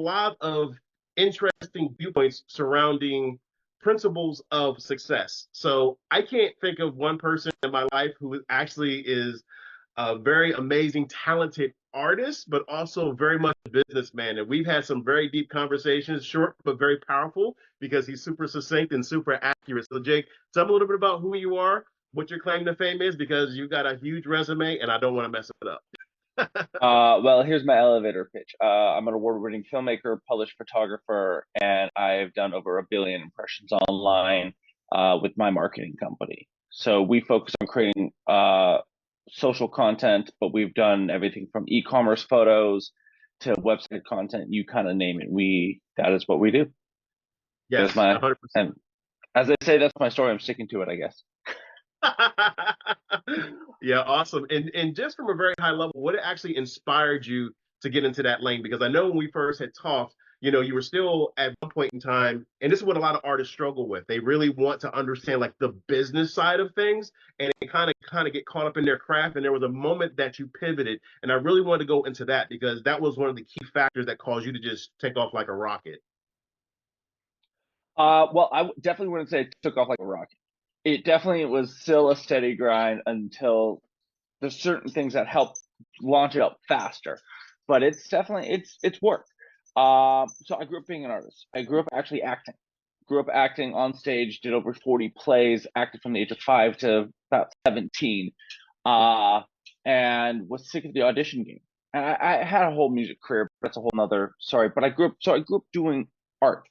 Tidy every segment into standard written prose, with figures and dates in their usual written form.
lot of interesting viewpoints surrounding principles of success. So I can't think of one person in my life who actually is a very amazing, talented artist, but also very much a businessman. And we've had some very deep conversations, short but very powerful, because he's super succinct and super accurate. So, Jake, tell me a little bit about who you are, what your claim to fame is, because you've got a huge resume, and I don't want to mess it up. Well, here's my elevator pitch. I'm an award-winning filmmaker, published photographer, and I've done over 1 billion impressions online with my marketing company. So we focus on creating social content, but we've done everything from e-commerce photos to website content. You kind of name it. That is what we do. That's Yes, my 100%. and as I say, that's my story. I'm sticking to it, I guess. Yeah, awesome. And just from a very high level, what actually inspired you to get into that lane? Because I know when we first had talked, you were still at one point in time, and this is what a lot of artists struggle with. They really want to understand like the business side of things, and they kind of get caught up in their craft. And there was a moment that you pivoted, and I really wanted to go into that because that was one of the key factors that caused you to just take off like a rocket. Well, definitely wouldn't say it took off like a rocket. It definitely was still a steady grind until there's certain things that help launch it up faster. But it's definitely it's work. So I grew up being an artist. I grew up actually acting. Grew up acting on stage. Did over 40 plays. Acted from the age of 5 to about 17. Uh, and was sick of the audition game. And I had a whole music career. But that's a whole nother story. But I grew up doing art.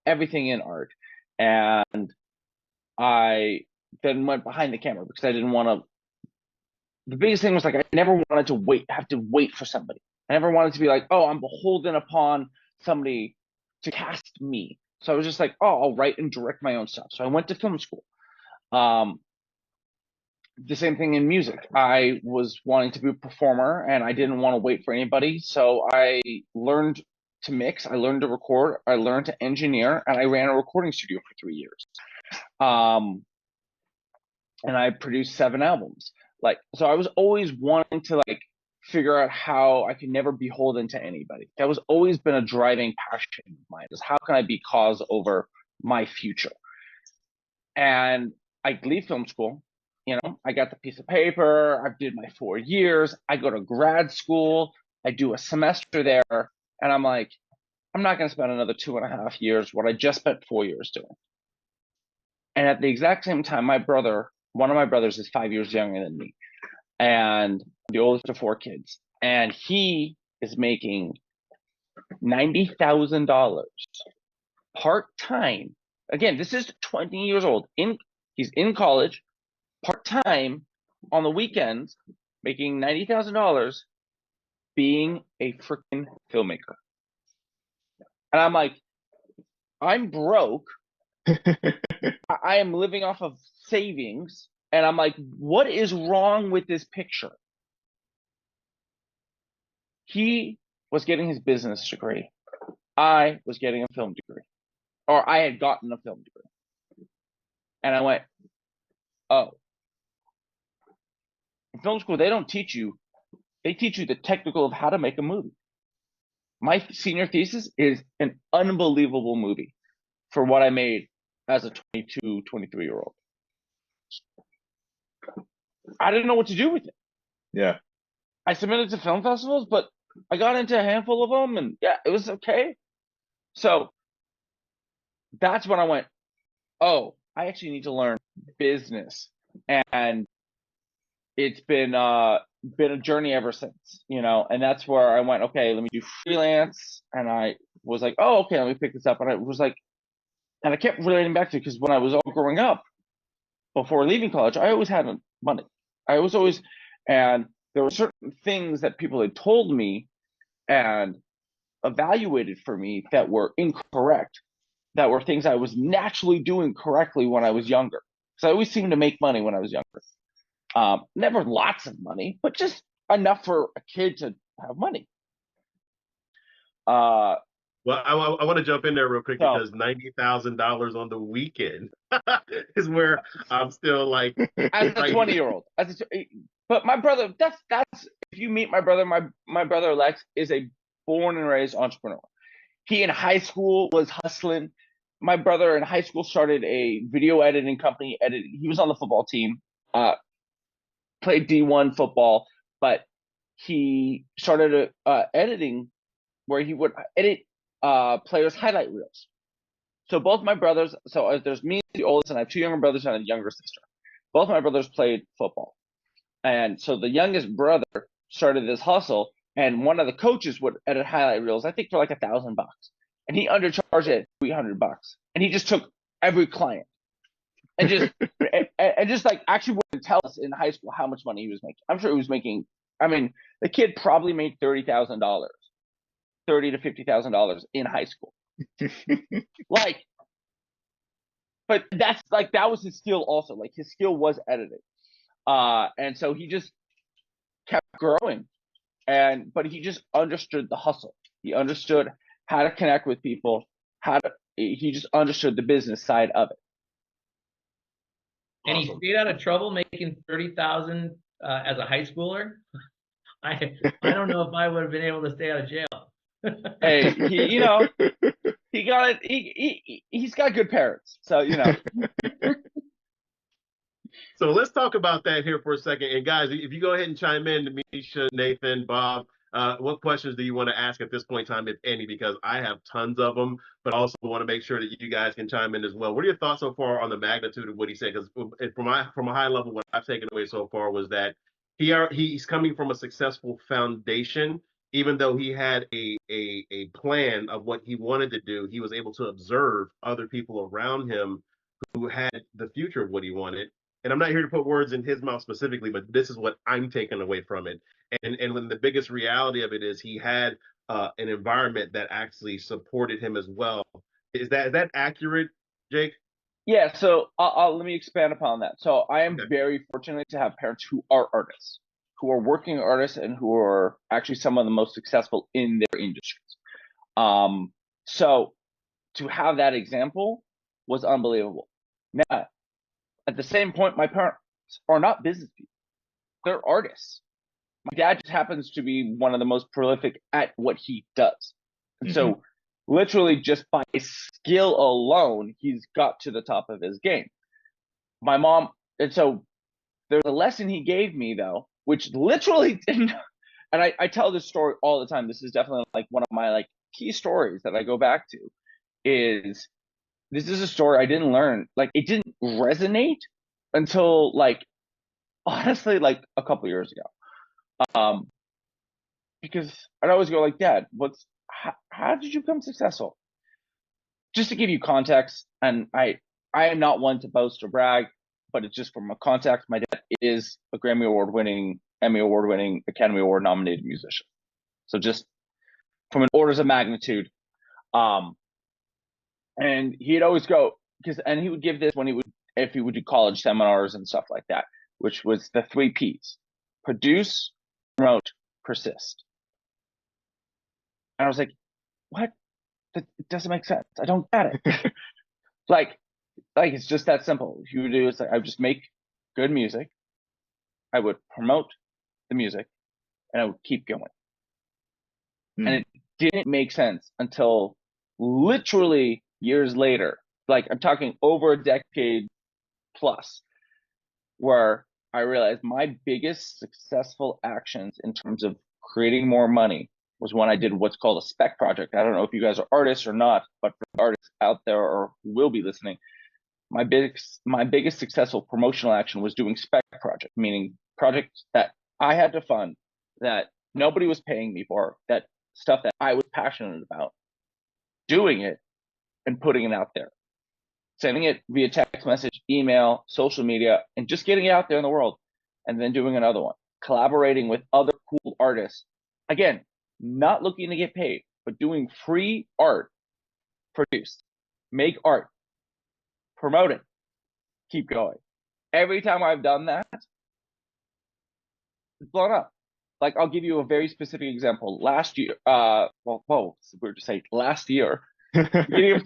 Everything in art. And I then went behind the camera because I didn't want to. The biggest thing was like I never wanted to have to wait for somebody. I never wanted to be like, oh, I'm beholden upon somebody to cast me. So I was just like, oh, I'll write and direct my own stuff. So I went to film school. Um, the same thing in music. I was wanting to be a performer and I didn't want to wait for anybody. So I learned to mix, I learned to record, I learned to engineer, and I ran a recording studio for 3 years. Um, and I produced 7 albums. Like, so I was always wanting to like figure out how I could never be beholden to anybody. That was always been a driving passion of mine is how can I be cause over my future? And I leave film school, I got the piece of paper, I did my 4 years, I go to grad school, I do a semester there, and I'm like, I'm not gonna spend another 2.5 years what I just spent 4 years doing. And at the exact same time, one of my brothers is 5 years younger than me, and the oldest of 4 kids. And he is making $90,000 part time. Again, this is 20 years old. He's in college, part time, on the weekends, making $90,000, being a freaking filmmaker. And I'm like, I'm broke. I am living off of savings, and I'm like, what is wrong with this picture? He was getting his business degree. I was getting a film degree, or I had gotten a film degree. And I went, oh, in film school, they teach you the technical of how to make a movie. My senior thesis is an unbelievable movie for what I made as a 22, 23-year-old. I didn't know what to do with it. Yeah. I submitted to film festivals, but I got into a handful of them, and yeah, it was okay. So that's when I went, oh, I actually need to learn business, and it's been a journey ever since, And that's where I went, okay, let me do freelance, and I was like, oh, okay, let me pick this up, and I was like, and I kept relating back to it because when I was all growing up, before leaving college, I always had money. I was always, and there were certain things that people had told me and evaluated for me that were incorrect, that were things I was naturally doing correctly when I was younger. So I always seemed to make money when I was younger. Never lots of money, but just enough for a kid to have money. Well, I want to jump in there real quick So because $90,000 on the weekend is where I'm still like as a right 20-year-old, but my brother, that's if you meet my brother, my brother Lex is a born and raised entrepreneur. He in high school was hustling. My brother in high school started a video editing company. He was on the football team, played D1 football, but he started editing where he would edit players' highlight reels. So both my brothers, so there's me, the oldest, and I have 2 younger brothers and a younger sister. Both my brothers played football. And so the youngest brother started this hustle, and one of the coaches would edit highlight reels, I think for like $1,000. And he undercharged it $300. And he just took every client and just and just like actually wouldn't tell us in high school how much money he was making. I'm sure he was making, I mean, the kid probably made $30,000, $30,000 to $50,000 in high school. Like, but that's like, that was his skill also. Like his skill was editing. And so he just kept growing, but he just understood the hustle. He understood how to connect with people, he just understood the business side of it. And he stayed out of trouble making 30,000 as a high schooler. I don't know if I would have been able to stay out of jail. Hey, he got it. He's got good parents, so So let's talk about that here for a second. And guys, if you go ahead and chime in, Misha, Nathan, Bob, what questions do you want to ask at this point in time, if any? Because I have tons of them, but also want to make sure that you guys can chime in as well. What are your thoughts so far on the magnitude of what he said? Because from a high level, what I've taken away so far was that he's coming from a successful foundation. Even though he had a plan of what he wanted to do, he was able to observe other people around him who had the future of what he wanted. And I'm not here to put words in his mouth specifically, but this is what I'm taking away from it. And when the biggest reality of it is he had an environment that actually supported him as well. Is that accurate, Jake? Yeah. So let me expand upon that. So I am very fortunate to have parents who are artists, who are working artists, and who are actually some of the most successful in their industries. So to have that example was unbelievable. Now, at the same point, my parents are not business people. They're artists. My dad just happens to be one of the most prolific at what he does. And so literally just by skill alone, he's got to the top of his game. My mom, and so there's a lesson he gave me though, which literally didn't, and I tell this story all the time. This is definitely like one of my like key stories that I go back to, is this is a story I didn't learn. Like it didn't resonate until like, honestly, like a couple years ago. Because I'd always go like, Dad, how did you become successful? Just to give you context, and I am not one to boast or brag, but it's just from a context. My dad is a Grammy Award winning, Emmy Award winning, Academy Award nominated musician. So just from an orders of magnitude. And he'd always go, and he would give this if he would do college seminars and stuff like that, which was the 3 Ps: produce, promote, persist. And I was like, what? That doesn't make sense. I don't get it. like it's just that simple. If you would do is I would just make good music, I would promote the music, and I would keep going. And it didn't make sense until literally years later, like I'm talking over a decade plus, where I realized my biggest successful actions in terms of creating more money was when I did what's called a spec project. I don't know if you guys are artists or not, but for artists out there or who will be listening, my biggest successful promotional action was doing spec project, meaning projects that I had to fund, that nobody was paying me for, that stuff that I was passionate about, doing it and putting it out there, sending it via text message, email, social media, and just getting it out there in the world, and then doing another one, collaborating with other cool artists. Again, not looking to get paid, but doing free art, produce, make art, promote it, keep going. Every time I've done that, it's blown up. Like I'll give you a very specific example. Last year, it's weird to say last year, the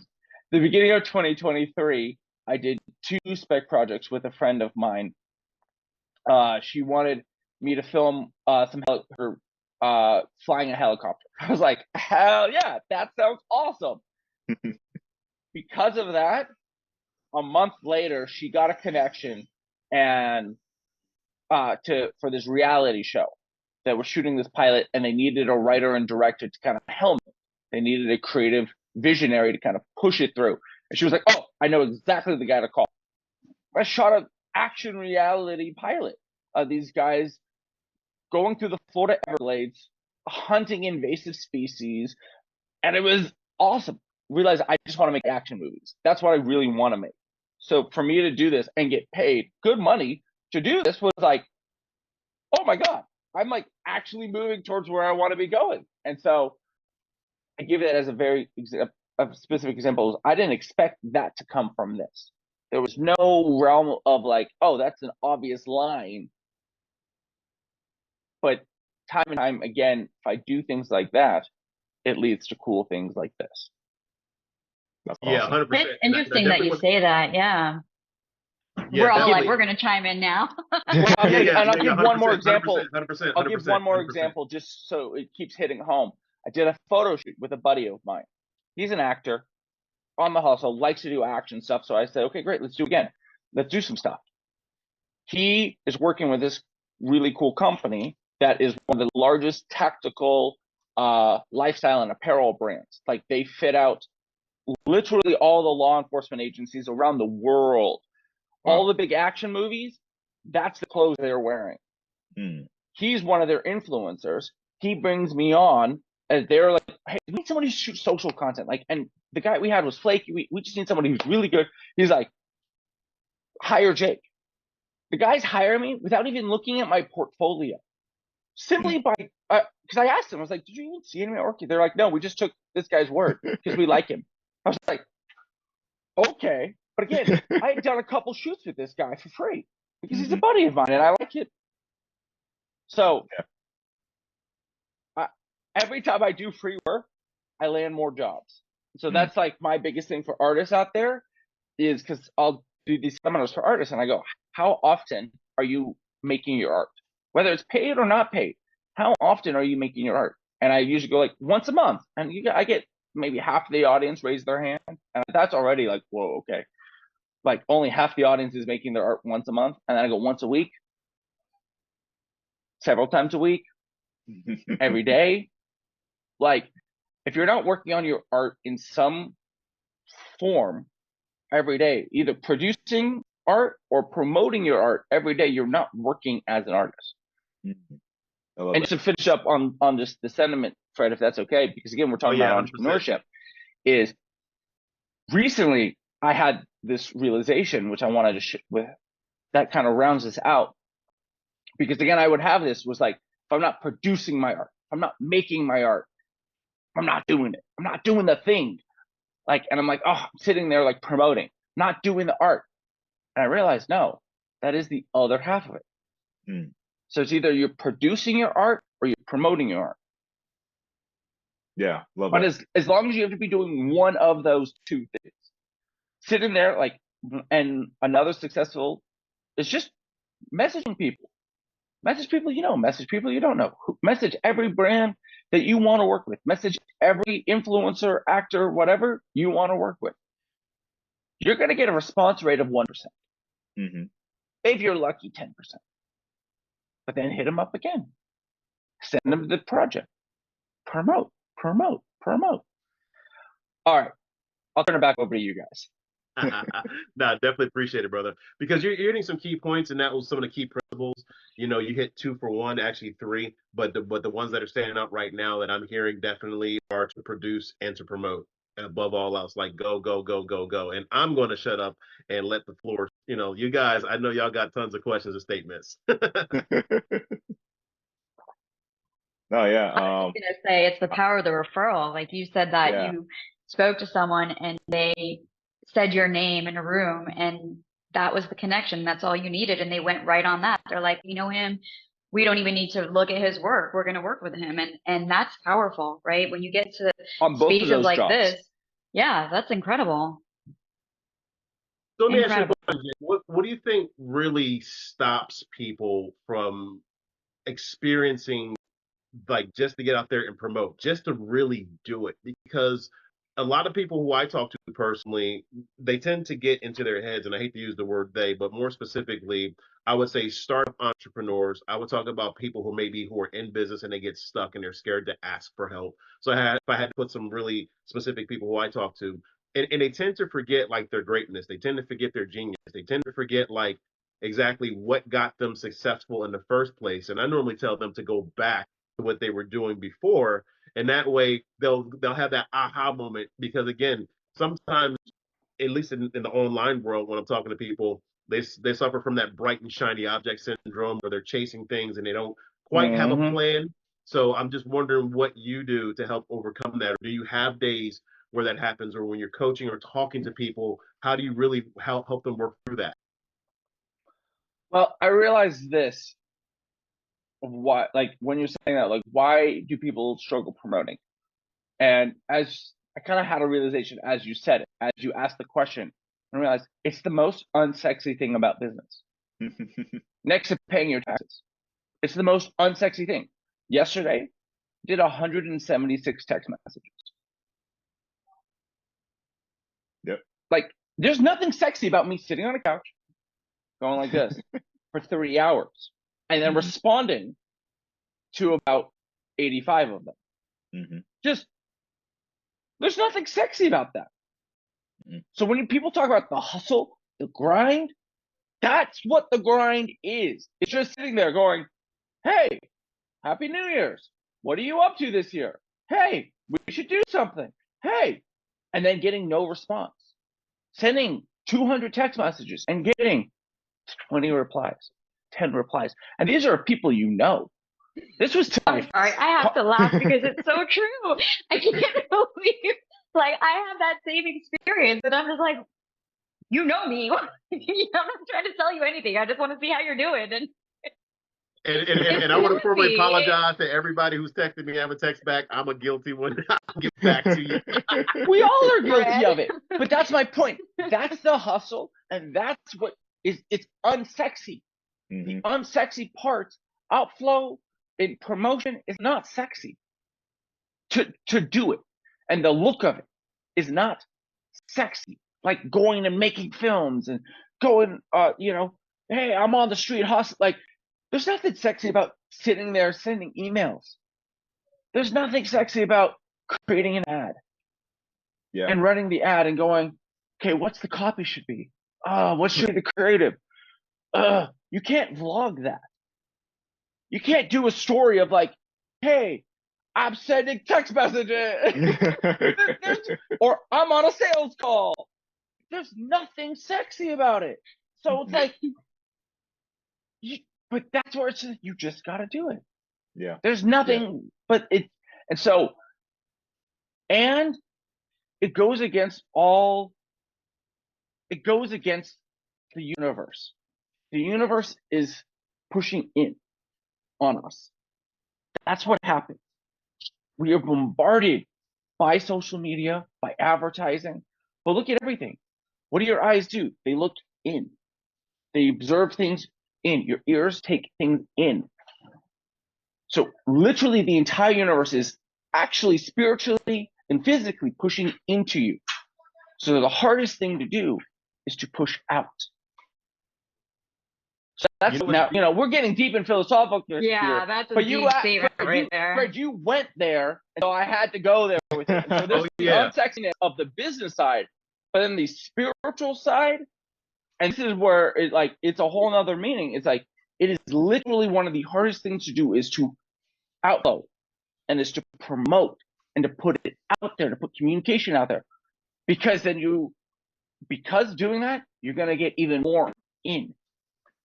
beginning of 2023, I did 2 spec projects with a friend of mine. She wanted me to film her flying a helicopter. I was like, hell yeah, that sounds awesome. Because of that, a month later, she got a connection and for this reality show that was shooting this pilot, and they needed a writer and director to kind of helm it. They needed a creative visionary to kind of push it through. And she was like, oh, I know exactly the guy to call. I shot an action reality pilot of these guys going through the Florida Everglades, hunting invasive species, and it was awesome. Realized I just want to make action movies. That's what I really want to make. So for me to do this and get paid good money to do this was like, oh my God, I'm like actually moving towards where I want to be going. And so I give that as a very a specific example. I didn't expect that to come from this. There was no realm of like, oh, that's an obvious line. But time and time again, if I do things like that, it leads to cool things like this. That's Yeah, awesome. 100%. It's interesting that you say that. Yeah. Yeah, We're all like, definitely. we're going to chime in now. Well, I'll give one more 100%, example. 100%, I'll give one more 100%. example just so it keeps hitting home. I did a photo shoot with a buddy of mine. He's an actor on the hustle, likes to do action stuff. So I said, okay, great, let's do it again. Let's do some stuff. He is working with this really cool company that is one of the largest tactical lifestyle and apparel brands. Like they fit out literally all the law enforcement agencies around the world. All the big action movies, that's the clothes they're wearing. He's one of their influencers. He brings me on, and they're like, hey, we need somebody to shoot social content. Like, and the guy we had was flaky. We just need somebody who's really good. He's like, hire Jake. The guys hire me without even looking at my portfolio. Simply by, because I asked them, I was like, did you even see any of my work? They're like, no, we just took this guy's word because we like him. I was like, okay. But again, I had done a couple shoots with this guy for free because he's a buddy of mine and I like it. So every time I do free work, I land more jobs. So that's like my biggest thing for artists out there is because I'll do these seminars for artists and I go, how often are you making your art? Whether it's paid or not paid, how often are you making your art? And I usually go like once a month and I get maybe half the audience raise their hand. And that's already like, whoa, okay. Like only half the audience is making their art once a month. And then I go once a week, several times a week, every day. Like if you're not working on your art in some form every day, either producing art or promoting your art every day, you're not working as an artist. And just to finish up on just the sentiment, Fred, if that's okay, because again, we're talking about 100%. entrepreneurship, is recently I had this realization, which I wanted to with that kind of rounds this out. Because again, I would have this was like, if I'm not producing my art, if I'm not making my art, I'm not doing it. I'm not doing the thing. Like, and I'm like, oh, I'm sitting there like promoting, not doing the art. And I realized, no, that is the other half of it. So it's either you're producing your art or you're promoting your art. Yeah, love but it. as long as you have to be doing one of those two things, sitting there like, and another successful is just messaging people. Message people you know, message people you don't know. Message every brand that you want to work with. Message every influencer, actor, whatever you want to work with. You're going to get a response rate of 1%. If you're lucky, 10%. But then hit them up again. Send them the project. Promote. All right. I'll turn it back over to you guys. No, definitely appreciate it, brother. Because you're hitting some key points, and that was some of the key principles. You know, you hit 2 for 1, actually 3. But the ones that are standing out right now that I'm hearing definitely are to produce and to promote. Above all else, like go. And I'm going to shut up and let the floor. You know, you guys. I know y'all got tons of questions and statements. No, yeah. I was just gonna say it's the power of the referral. Like you said that Yeah. you spoke to someone and they said your name in a room and that was the connection. That's all you needed. And they went right on that. They're like, you know him, we don't even need to look at his work. We're going to work with him. And that's powerful, right? When you get to On both of spaces those like jobs. this, yeah, that's incredible. So let me ask you a Incredible. question. What do you think really stops people from experiencing like just to get out there and promote, just to really do it. Because a lot of people who I talk to personally, they tend to get into their heads, and I hate to use the word they, but more specifically, I would say startup entrepreneurs. I would talk about people who are in business and they get stuck and they're scared to ask for help. So if I had to put some really specific people who I talk to, and they tend to forget like their greatness. They tend to forget their genius. They tend to forget like exactly what got them successful in the first place. And I normally tell them to go back to what they were doing before, and that way they'll have that aha moment. Because again, sometimes, at least in the online world, when I'm talking to people, they suffer from that bright and shiny object syndrome, where they're chasing things and they don't quite have a Mhm. plan. So I'm just wondering what you do to help overcome that. Or do you have days where that happens, or when you're coaching or talking to people, how do you really help them work through that? Well, I realize this. Why, like when you're saying that, like why do people struggle promoting? And as I kind of had a realization as you said it, as you asked the question, I realized it's the most unsexy thing about business. Next to paying your taxes. It's the most unsexy thing. Yesterday, did 176 text messages. Yep. Like, there's nothing sexy about me sitting on a couch, going like this for 3 hours, and then Mhm. responding to about 85 of them. Mhm. Just, there's nothing sexy about that. Mhm. So when people talk about the hustle, the grind, that's what the grind is. It's just sitting there going, hey, Happy New Year's. What are you up to this year? Hey, we should do something. Hey. And then getting no response. Sending 200 text messages and getting 20 replies, 10 replies. And these are people you know. This was I'm sorry, I have to laugh because it's so true. I can't believe, like, I have that same experience, and I'm just like, you know me. I'm not trying to tell you anything. I just want to see how you're doing. And And I want to formally apologize to everybody who's texted me. I have a text back. I'm a guilty one. I'll get back to you. We all are guilty Fred. of it. But that's my point. That's the hustle, and that's what is, it's unsexy. The Mhm. unsexy parts, outflow in promotion is not sexy. To do it, and the look of it is not sexy. Like going and making films and going, hey, I'm on the street hustle. Like, there's nothing sexy about sitting there sending emails. There's nothing sexy about creating an ad Yeah. and running the ad and going, okay, what's the copy should be? What should be the creative? You can't vlog that. You can't do a story of like, hey, I'm sending text messages. Or I'm on a sales call. There's nothing sexy about it. So it's like, but that's where it's just, you just got to do it. Yeah. There's nothing but it. And so, and it goes against the universe. The universe is pushing in on us. That's what happens. We are bombarded by social media, by advertising. But look at everything. What do your eyes do? They look in. They observe things in. Your ears take things in. So literally the entire universe is actually spiritually and physically pushing into you. So the hardest thing to do is to push out. So that's now, we're getting deep and philosophical here. Yeah, that's a But deep statement right there. Fred, you went there, and so I had to go there with it. So there's the unsexiness of the business side, but then the spiritual side, and this is where it's a whole nother meaning. It's like, it is literally one of the hardest things to do is to outflow, and is to promote and to put it out there, to put communication out there. Because doing that, you're gonna get even more in.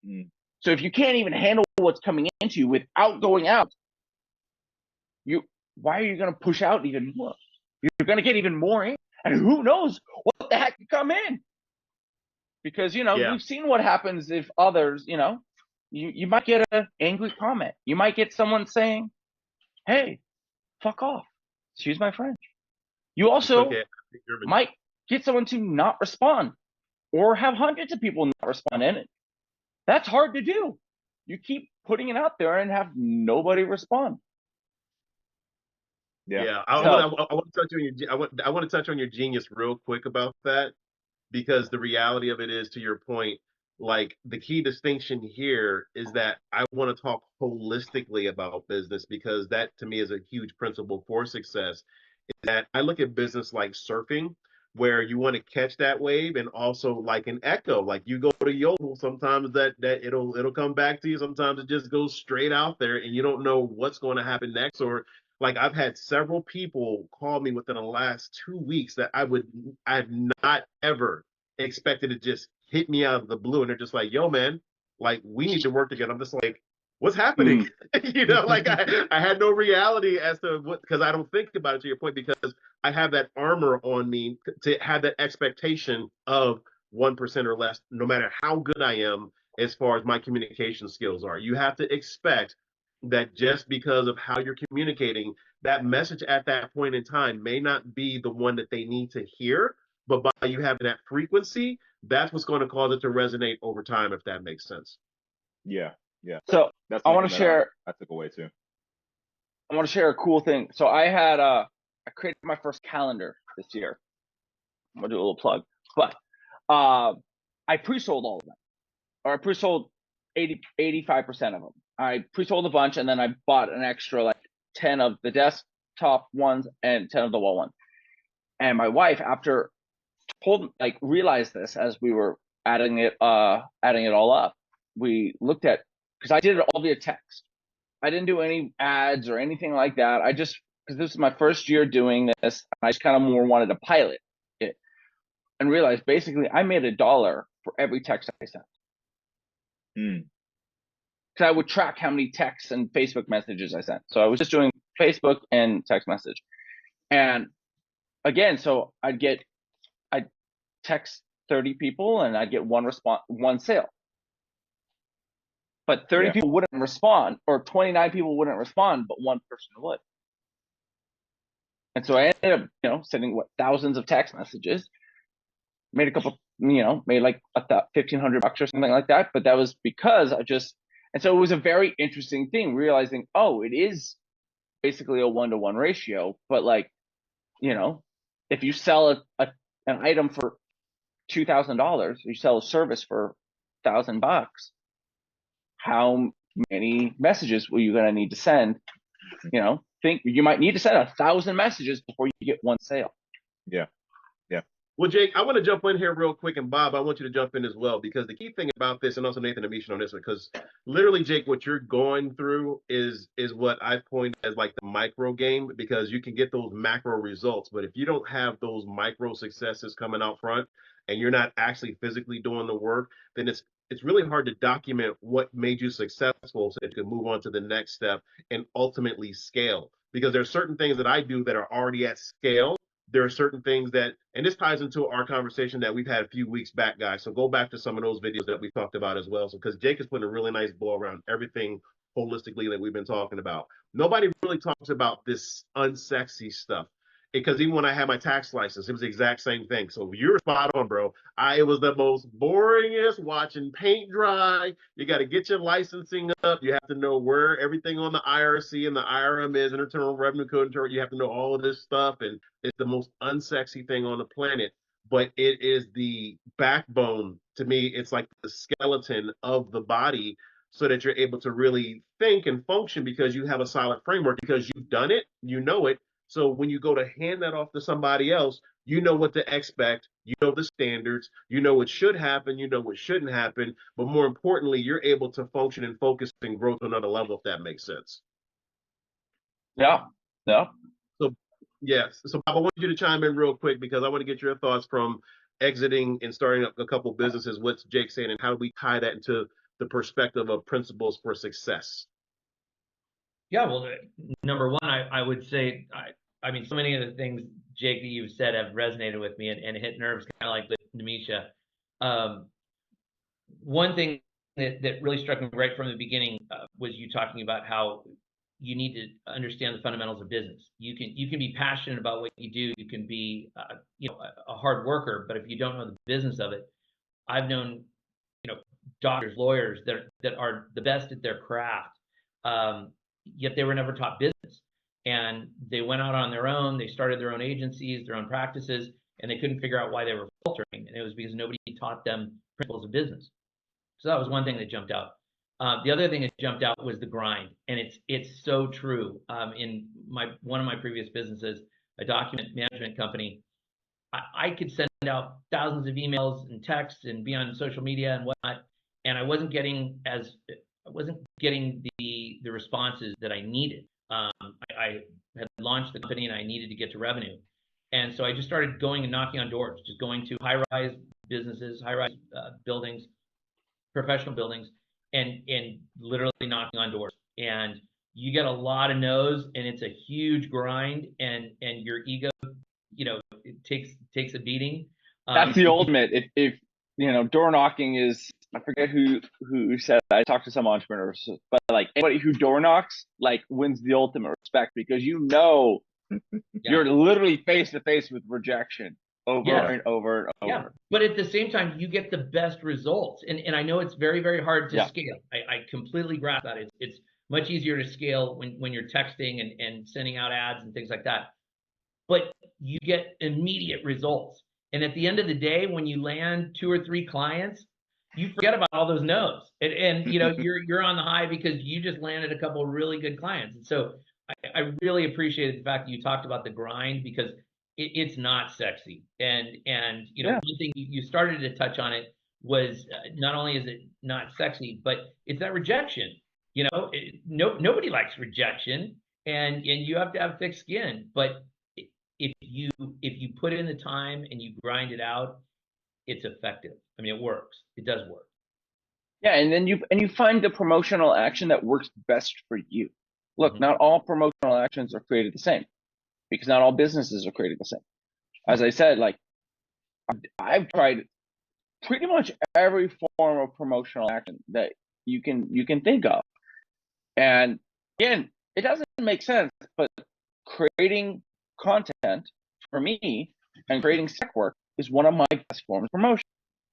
Mm. So if you can't even handle what's coming into you without going out, why are you going to push out even more? You're going to get even more in, and who knows what the heck can come in? Because we've seen what happens if others, you might get an angry comment. You might get someone saying, "Hey, fuck off." Excuse my French. You also might get someone to not respond, or have hundreds of people not respond in it. That's hard to do. You keep putting it out there and have nobody respond. Yeah. Yeah, So I want to touch on I want to touch on your genius real quick about that, because the reality of it is, to your point, like the key distinction here is that I want to talk holistically about business, because that to me is a huge principle for success. Is that I look at business like surfing, where you want to catch that wave, and also like an echo, like you go to yodel, sometimes that it'll come back to you, sometimes it just goes straight out there and you don't know what's going to happen next. Or like I've had several people call me within the last 2 weeks that I've not ever expected to just hit me out of the blue, and they're just like, yo man, like we need to work together. I'm just like, what's happening? Like I had no reality as to what, because I don't think about it, to your point, because I have that armor on me to have that expectation of 1% or less, no matter how good I am as far as my communication skills are. You have to expect that just because of how you're communicating, that message at that point in time may not be the one that they need to hear, but by you having that frequency, that's what's going to cause it to resonate over time, if that makes sense. Yeah. Yeah. so That's I want something to that share I took away too. a cool thing. So I created my first calendar this year. I'm gonna do a little plug, but I pre-sold all of them, or I pre-sold 85% of them. I pre-sold a bunch, and then I bought an extra like 10 of the desktop ones and 10 of the wall ones. And my wife, after realized this as we were adding it all up, we looked at, because I did it all via text. I didn't do any ads or anything like that. I just, because this is my first year doing this, I just kind of more wanted to pilot it, and realized basically I made $1 for every text I sent. Mm. Because I would track how many texts and Facebook messages I sent. So I was just doing Facebook and text message. And again, so I'd text 30 people and I'd get one sale. But 30 Yeah. people wouldn't respond, or 29 people wouldn't respond, but one person would. And so I ended up, sending thousands of text messages, made a couple, made like $1,500 or something like that. But that was because and so it was a very interesting thing, realizing, oh, it is basically a 1-to-1 ratio. But like, if you sell an item for $2,000, you sell a service for $1,000, how many messages were you going to need to send? Think you might need to send 1,000 messages before you get one sale. Yeah. Yeah. Well, Jake, I want to jump in here real quick, and Bob, I want you to jump in as well, because the key thing about this, and also Nathan and Misha on this one, because literally, Jake, what you're going through is what I've coined as like the micro game, because you can get those macro results, but if you don't have those micro successes coming out front, and you're not actually physically doing the work, then it's really hard to document what made you successful so that you can move on to the next step and ultimately scale. Because there are certain things that I do that are already at scale. There are certain things that, and this ties into our conversation that we've had a few weeks back, guys. So go back to some of those videos that we talked about as well. So, because Jake is putting a really nice bow around everything holistically that we've been talking about. Nobody really talks about this unsexy stuff, because even when I had my tax license, it was the exact same thing. So you're spot on, bro. It was the most boringest watching paint dry. You got to get your licensing up. You have to know where everything on the IRC and the IRM is, Internal Revenue Code. You have to know all of this stuff, and it's the most unsexy thing on the planet. But it is the backbone. To me, it's like the skeleton of the body, so that you're able to really think and function, because you have a solid framework, because you've done it, you know it. So when you go to hand that off to somebody else, you know what to expect, you know the standards, you know what should happen, you know what shouldn't happen, but more importantly, you're able to function and focus and grow to another level, if that makes sense. Yeah. So, yes. So, Bob, I want you to chime in real quick, because I want to get your thoughts from exiting and starting up a couple businesses. What's Jake saying, and how do we tie that into the perspective of principles for success? Yeah, well, number one, I would say, I mean, so many of the things, Jake, that you've said have resonated with me and hit nerves, kind of like with Nemisha. One thing that really struck me right from the beginning was you talking about how you need to understand the fundamentals of business. You can be passionate about what you do. You can be a hard worker, but if you don't know the business of it, I've known doctors, lawyers that are the best at their craft, yet they were never taught business. and they went out on their own. They started their own agencies, their own practices, and they couldn't figure out why they were faltering. And it was because nobody taught them principles of business. So that was one thing that jumped out. The other thing that jumped out was the grind, and it's so true. In one of my previous businesses, a document management company, I could send out thousands of emails and texts and be on social media and whatnot, and I wasn't getting the responses that I needed. I had launched the company and I needed to get to revenue, and so I just started going and knocking on doors, just going to high-rise businesses, high-rise buildings, professional buildings, and literally knocking on doors. And you get a lot of no's, and it's a huge grind, and your ego, it takes a beating. That's the ultimate. If door knocking is, I forget who said, I talked to some entrepreneurs, but like anybody who door knocks like wins the ultimate respect, because you're literally face to face with rejection over and over and over. Yeah, but at the same time, you get the best results. And I know it's very, very hard to scale. I completely grasp that. It's much easier to scale when you're texting and sending out ads and things like that. But you get immediate results. And at the end of the day, when you land 2 or 3 clients, you forget about all those no's. And you're on the high because you just landed a couple of really good clients. And so I really appreciated the fact that you talked about the grind, because it's not sexy. And one thing you started to touch on it was not only is it not sexy, but it's that rejection. Nobody likes rejection, and you have to have thick skin. But if you put in the time and you grind it out, it's effective. I mean, it works. It does work. Yeah, and then you find the promotional action that works best for you. Look, not all promotional actions are created the same, because not all businesses are created the same. As I said, like I've tried pretty much every form of promotional action that you can think of. And again, it doesn't make sense, but creating content for me and creating spec work is one of my best forms of promotion,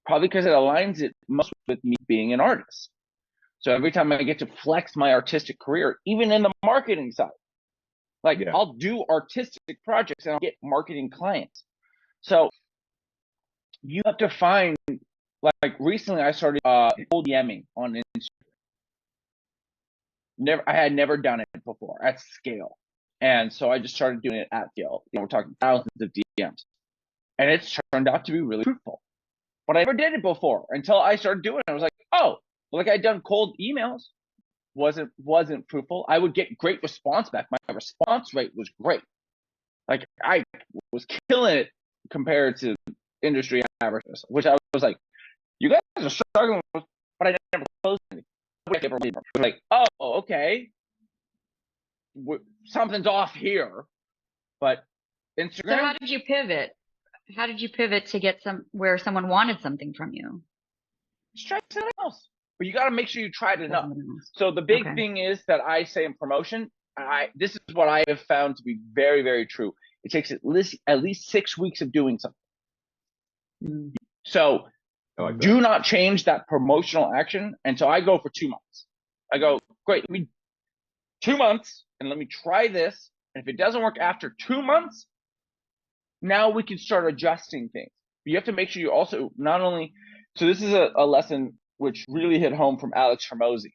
probably because it aligns it most with me being an artist. So every time I get to flex my artistic career, even in the marketing side, I'll do artistic projects and I'll get marketing clients. So you have to find, like recently I started cold DMing on Instagram. I had never done it before at scale. And so I just started doing it at scale. We're talking thousands of DMs. And it's turned out to be really fruitful. But I never did it before until I started doing it. I was like, oh, like I'd done cold emails. Wasn't fruitful. I would get great response back. My response rate was great. Like I was killing it compared to industry averages, which I was like, you guys are struggling with, but I never closed anything. Like, oh, okay, something's off here. But Instagram. So how did you pivot? How did you pivot to get where someone wanted something from you? Just try something else. But you got to make sure you tried enough. So the big thing is that I say in promotion, this is what I have found to be very, very true. It takes at least 6 weeks of doing something. So do not change that promotional action. And so I go for 2 months. I go, great, 2 months, and let me try this. And if it doesn't work after 2 months, now we can start adjusting things. But you have to make sure you also not only, so this is a lesson which really hit home from Alex Hormozi,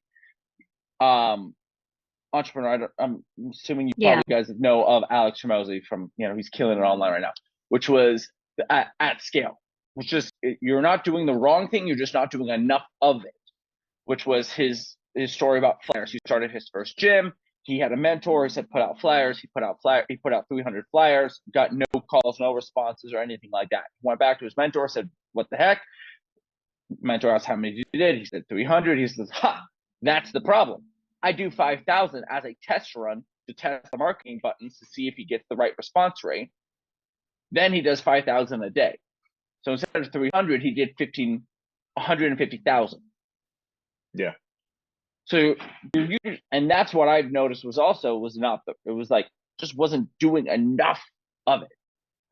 entrepreneur. I'm assuming you probably guys know of Alex Hormozi from, he's killing it online right now, which was at scale, which just, you're not doing the wrong thing. You're just not doing enough of it, which was his story about flyers. He started his first gym. He had a mentor. He said, put out flyers. He put out 300 flyers, got no calls, no responses or anything like that. He went back to his mentor, said, what the heck? Mentor asked how many you did. He said 300. He says, that's the problem. I do 5,000 as a test run to test the marketing buttons to see if he gets the right response rate. Then he does 5,000 a day. So instead of 300, he did 150,000. Yeah. So, and that's what I've noticed was just wasn't doing enough of it.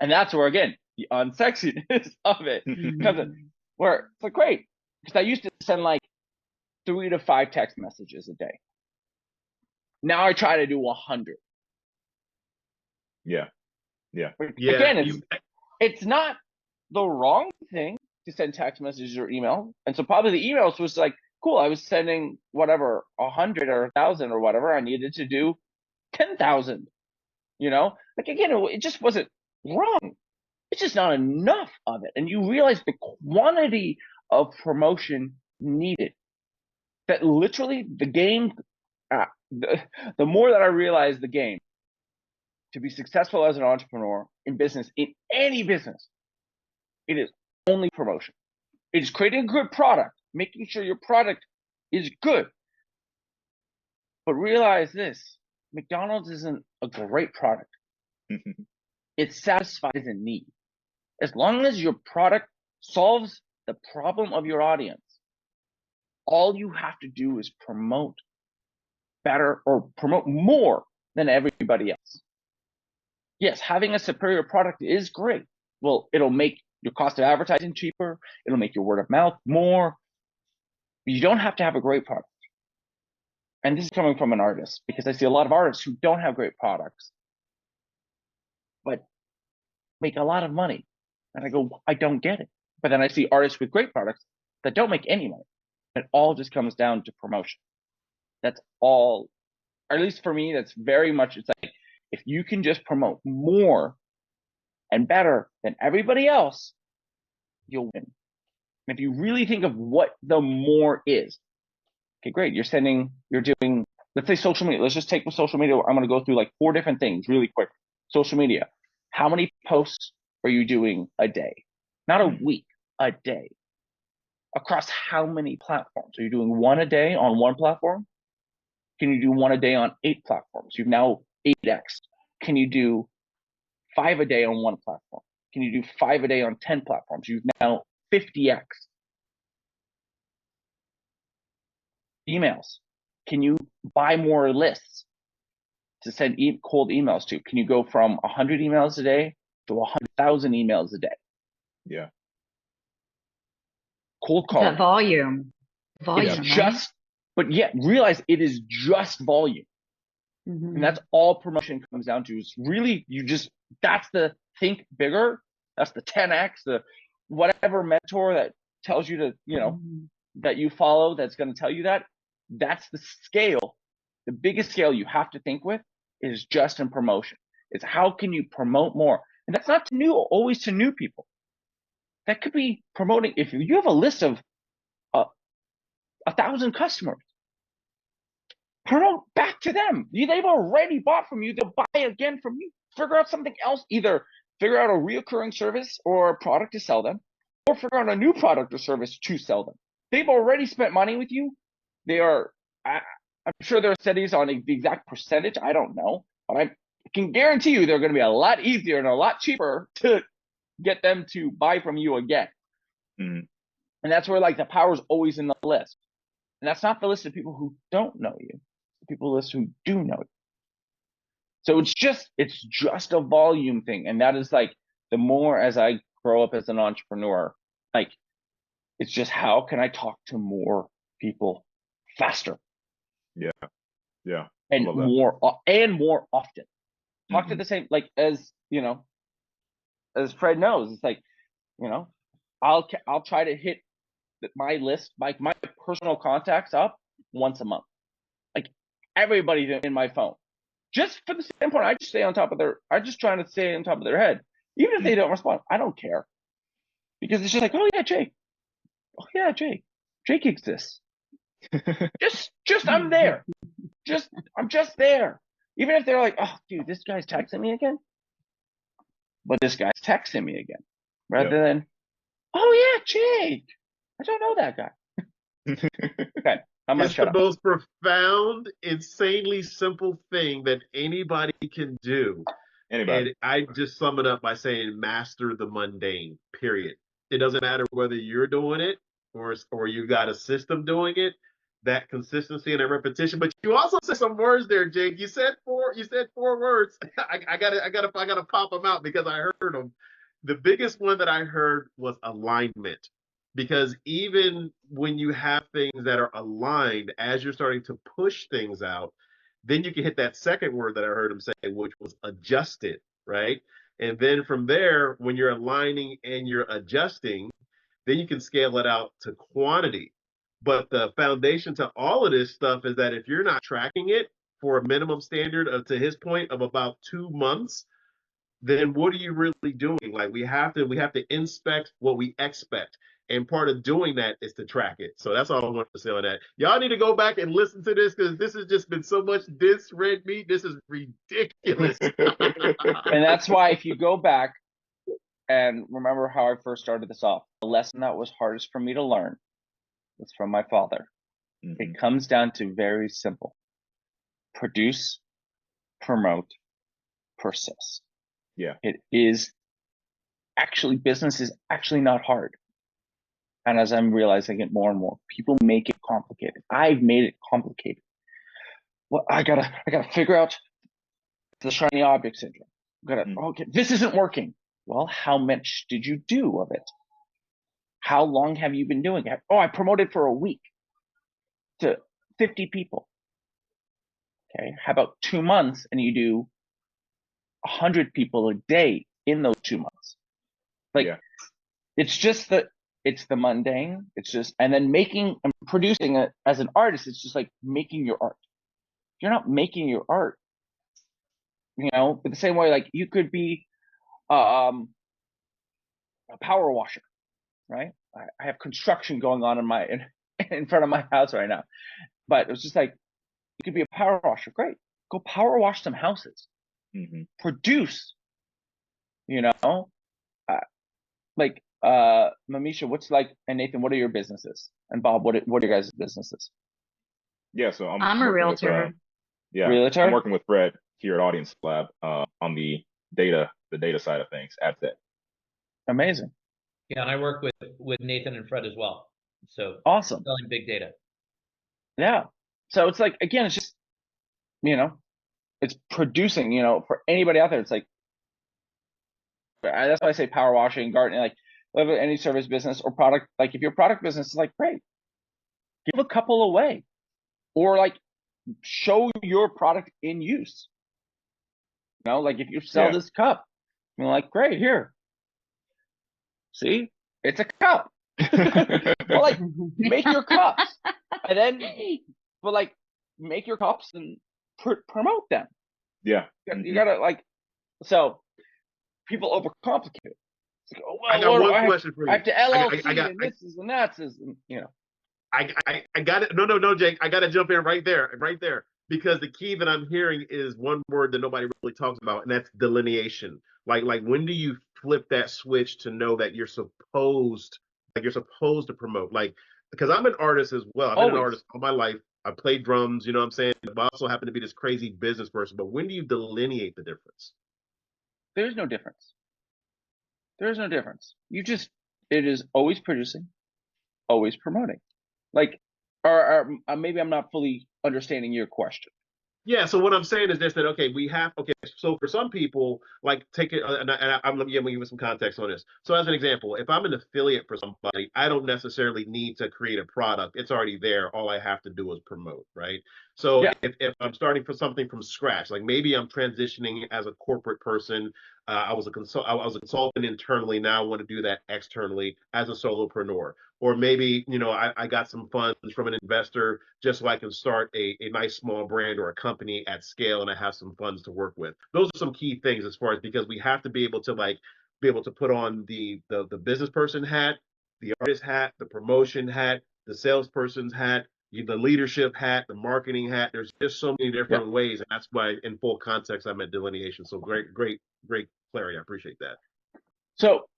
And that's where, again, the unsexiness of it comes in. Where it's like, great, because I used to send like 3 to 5 text messages a day. Now I try to do 100. Yeah. But Yeah, again, it's not the wrong thing to send text messages or email. And so probably the emails was like, cool, I was sending whatever, 100 or 1,000 or whatever. I needed to do 10,000, like again, it just wasn't wrong. It's just not enough of it. And you realize the quantity of promotion needed, that literally the game, the more that I realized the game, to be successful as an entrepreneur in business, in any business, it is only promotion. It is creating a good product, making sure your product is good. But realize this, McDonald's isn't a great product. It satisfies a need. As long as your product solves the problem of your audience, all you have to do is promote better or promote more than everybody else. Yes, having a superior product is great. Well, it'll make your cost of advertising cheaper. It'll make your word of mouth more. But you don't have to have a great product. And this is coming from an artist, because I see a lot of artists who don't have great products, but make a lot of money. And I go, I don't get it. But then I see artists with great products that don't make any money. It all just comes down to promotion. That's all, or at least for me, that's very much, it's like, if you can just promote more and better than everybody else, you'll win. And if you really think of what the more is, okay, great. You're doing, let's say social media. Let's just take with social media. I'm going to go through like 4 different things really quick. Social media. How many posts are you doing a day? Not a week, a day. Across how many platforms? Are you doing 1 a day on 1 platform? Can you do 1 a day on 8 platforms? You've now 8x. Can you do 5 a day on 1 platform? Can you do 5 a day on 10 platforms? You've now 50x. Emails. Can you buy more lists to send cold emails to? Can you go from 100 emails a day to 100,000 emails a day? Yeah. Cold It's that calling. volume. Volume, It's right? just, but yet realize it is just volume. Mhm. And that's all promotion comes down to, is really, that's the think bigger. That's the 10x, the whatever mentor that tells you to, Mhm. that you follow, that's going to tell you that. That's the scale. The biggest scale you have to think with is just in promotion. It's how can you promote more? And that's not always to new people. That could be promoting, if you have a list of 1,000 customers, promote back to them. They've already bought from you. They'll buy again from you. Figure out something else. Either figure out a reoccurring service or a product to sell them, or figure out a new product or service to sell them. They've already spent money with you. I'm sure there are studies on the exact percentage. I don't know, but I can guarantee you they're going to be a lot easier and a lot cheaper to get them to buy from you again. Mhm. And that's where like the power is always in the list. And that's not the list of people who don't know you. The people list who do know you. So it's just a volume thing. And that is like, the more as I grow up as an entrepreneur, like, it's just how can I talk to more people faster Yeah. and Love that. more often. Talk to Mhm. the same, like, as as Fred knows, it's like, I'll try to hit my list, my personal contacts up once a month. Like, everybody's in my phone. Just for the standpoint, I just trying to stay on top of their head. Even if they don't respond, I don't care. Because it's just like, oh yeah, Jake. Oh yeah, Jake. Jake exists. Just I'm there. I'm just there. Even if they're like, oh dude, this guy's texting me again. But this guy's texting me again. Rather than, oh yeah, Jake. I don't know that guy. Okay, I'm gonna It's shut the up. most profound, insanely simple thing that anybody can do. Anybody. And I just sum it up by saying master the mundane, period. It doesn't matter whether you're doing it or you got a system doing it, that consistency and that repetition. But you also said some words there, Jake. You said 4 words. I gotta pop them out because I heard them. The biggest one that I heard was alignment. Because even when you have things that are aligned, as you're starting to push things out, then you can hit that second word that I heard him say, which was adjusted. right? And then from there, when you're aligning and you're adjusting, then you can scale it out to quantity. But the foundation to all of this stuff is that if you're not tracking it for a minimum standard of, to his point, of about 2 months, then what are you really doing? Like we have to inspect what we expect. And part of doing that is to track it. So that's all I want to say on that. Y'all need to go back and listen to this because this has just been so much this red meat. This is ridiculous. And that's why if you go back and remember how I first started this off, the lesson that was hardest for me to learn was from my father. Mhm. It comes down to very simple. Produce, promote, persist. Yeah. It is actually, business is actually not hard. And as I'm realizing it more and more, people make it complicated. I've made it complicated. Well, I gotta figure out the shiny object syndrome. Okay, this isn't working. Well, how much did you do of it? How long have you been doing it? Oh, I promoted for a week to 50 people. Okay, how about 2 months and you do 100 people a day in those 2 months? Like, Yeah. it's just it's the mundane. It's just, and then making and producing it as an artist, it's just like making your art. You're not making your art, but the same way, like you could be a power washer, right? I have construction going on in front of my house right now, but it was just like, you could be a power washer. Great. Go power wash some houses, Mhm. produce, like, Mamisha, what's like, and Nathan, what are your businesses? And Bob, what are your guys' businesses? Yeah. So I'm a working with, realtor. yeah, Realtor? I'm working with Fred here at Audience Lab on the data side of things, ad set. Amazing. Yeah, and I work with Nathan and Fred as well. So Awesome. selling big data. Yeah. So it's like, again, it's just, it's producing, for anybody out there. It's like, that's why I say power washing, gardening, like any service business or product. Like if your product business is like, great, give a couple away, or like show your product in use. Like if you sell Yeah. this cup, you're like, great, here. See, it's a cup. Well, like, make your cups, and then, but like, make your cups and promote them. Yeah. You gotta like, so people overcomplicate it. It's like, oh well, I got one question for you. I have to LLC I got and this is and that's is, I got it. No, Jake. I got to jump in right there, because the key that I'm hearing is one word that nobody really talks about, and that's delineation. Like when do you flip that switch to know that you're supposed to promote? Like, because I'm an artist as well. I've been an Always. artist all my life. I played drums. You know what I'm saying? But I also happen to be this crazy business person. But when do you delineate the difference? There's no difference. There's no difference. It is always producing, always promoting. Like, or maybe I'm not fully understanding your question. Yeah, so what I'm saying is this: that so for some people, like take it, and I'm going to give you some context on this. So as an example, if I'm an affiliate for somebody, I don't necessarily need to create a product; it's already there. All I have to do is promote, right? So Yeah. if I'm starting for something from scratch, like maybe I'm transitioning as a corporate person, I was a consultant internally. Now I want to do that externally as a solopreneur. Or maybe, I got some funds from an investor just so I can start a nice small brand or a company at scale and I have some funds to work with. Those are some key things as far as, because we have to be able to put on the business person hat, the artist hat, the promotion hat, the salesperson's hat, the leadership hat, the marketing hat. There's just so many different ways. And that's why in full context, I'm at delineation. So great clarity. I appreciate that. So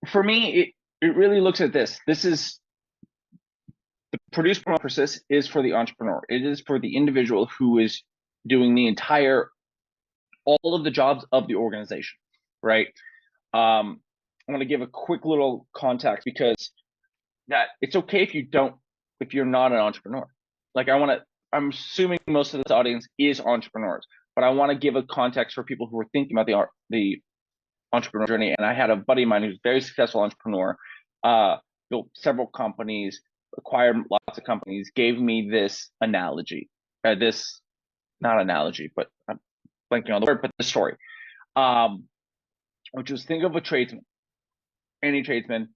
for me, it really looks at this. This is the produce, promote, persist is for the entrepreneur. It is for the individual who is doing all of the jobs of the organization, right? I want to give a quick little context because that it's okay if you're not an entrepreneur. Like I'm assuming most of this audience is entrepreneurs, but I want to give a context for people who are thinking about the entrepreneur journey. And I had a buddy of mine who's a very successful entrepreneur, built several companies, acquired lots of companies, gave me this analogy, not analogy, but I'm blanking on the word, but the story. which was think of a tradesman, any tradesman.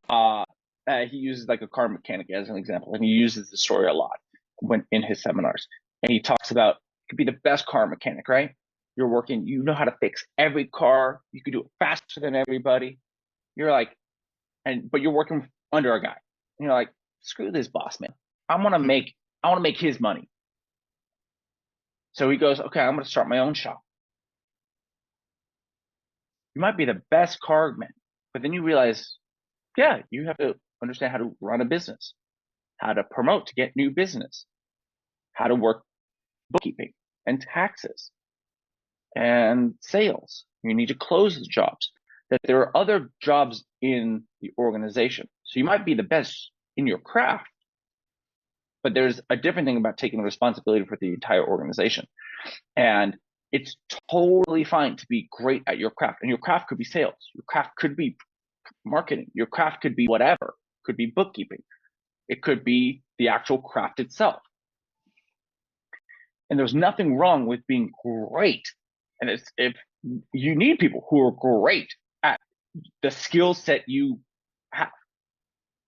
He uses like a car mechanic as an example, and he uses the story a lot when in his seminars. And he talks about you could be the best car mechanic, right? You're working, you know how to fix every car, you could do it faster than everybody. You're like, but you're working under a guy. And you're like, screw this boss, man. I want to make his money. So he goes, okay, I'm going to start my own shop. You might be the best car man, but then you realize, yeah, you have to understand how to run a business, how to promote to get new business, how to work bookkeeping and taxes and sales. You need to close the jobs. That there are other jobs in the organization. So you might be the best in your craft, but there's a different thing about taking responsibility for the entire organization. And it's totally fine to be great at your craft. And your craft could be sales. Your craft could be marketing. Your craft could be whatever. It could be bookkeeping. It could be the actual craft itself. And there's nothing wrong with being great. And if you need people who are great at the skill set you have.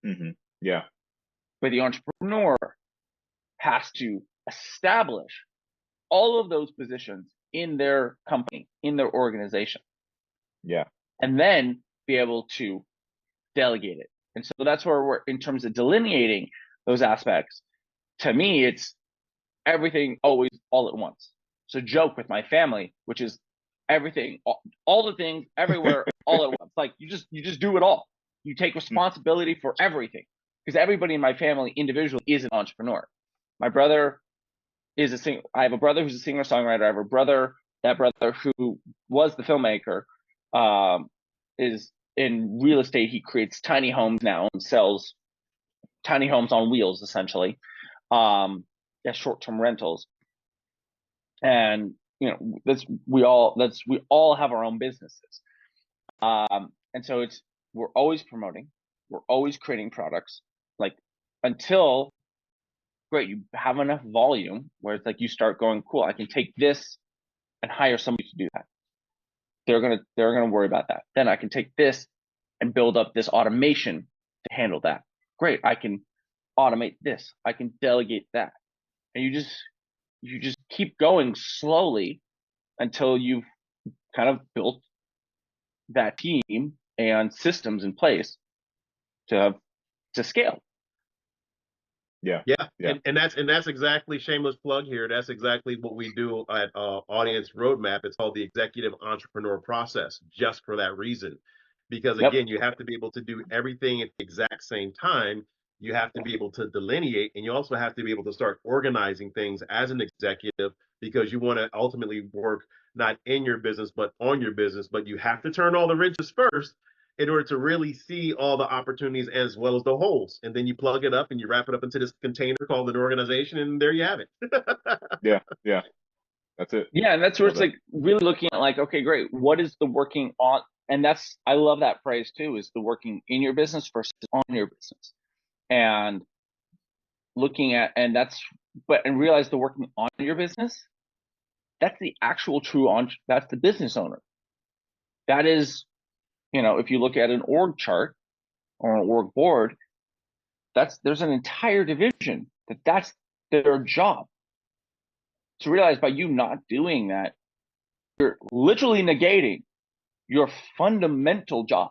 Mm-hmm. Yeah. But the entrepreneur has to establish all of those positions in their company, in their organization. Yeah. And then be able to delegate it. And so that's where we're, in terms of delineating those aspects, to me, it's everything always all at once. So joke with my family, which is everything, all the things everywhere, all at once. Like you just do it all. You take responsibility for everything, because everybody in my family individually is an entrepreneur. My brother is a singer. I have a brother who's a singer-songwriter. I have a brother, that brother who was the filmmaker, is in real estate. He creates tiny homes now and sells tiny homes on wheels, essentially, as short-term rentals. And you know, we all have our own businesses. And so we're always promoting, we're always creating products, like until great, you have enough volume where it's like you start going, cool, I can take this and hire somebody to do that. They're gonna worry about that. Then I can take this and build up this automation to handle that. Great, I can automate this, I can delegate that. And you just keep going slowly until you've kind of built that team and systems in place to scale. Yeah. And that's exactly, shameless plug here. That's exactly what we do at Audience Roadmap. It's called the Executive Entrepreneur Process, just for that reason. Because again, you have to be able to do everything at the exact same time. You have to be able to delineate, and you also have to be able to start organizing things as an executive, because you want to ultimately work not in your business, but on your business. But you have to turn all the ridges first in order to really see all the opportunities as well as the holes. And then you plug it up and you wrap it up into this container called an organization, and there you have it. Yeah. That's it. Yeah, and that's where it's like really looking at like, okay, great, what is the working on? And I love that phrase too, is the working in your business versus on your business. And looking at, and realize the working on your business, that's the actual that's the business owner. That is, you know, if you look at an org chart or an org board, there's an entire division that's their job. To realize by you not doing that, you're literally negating your fundamental job,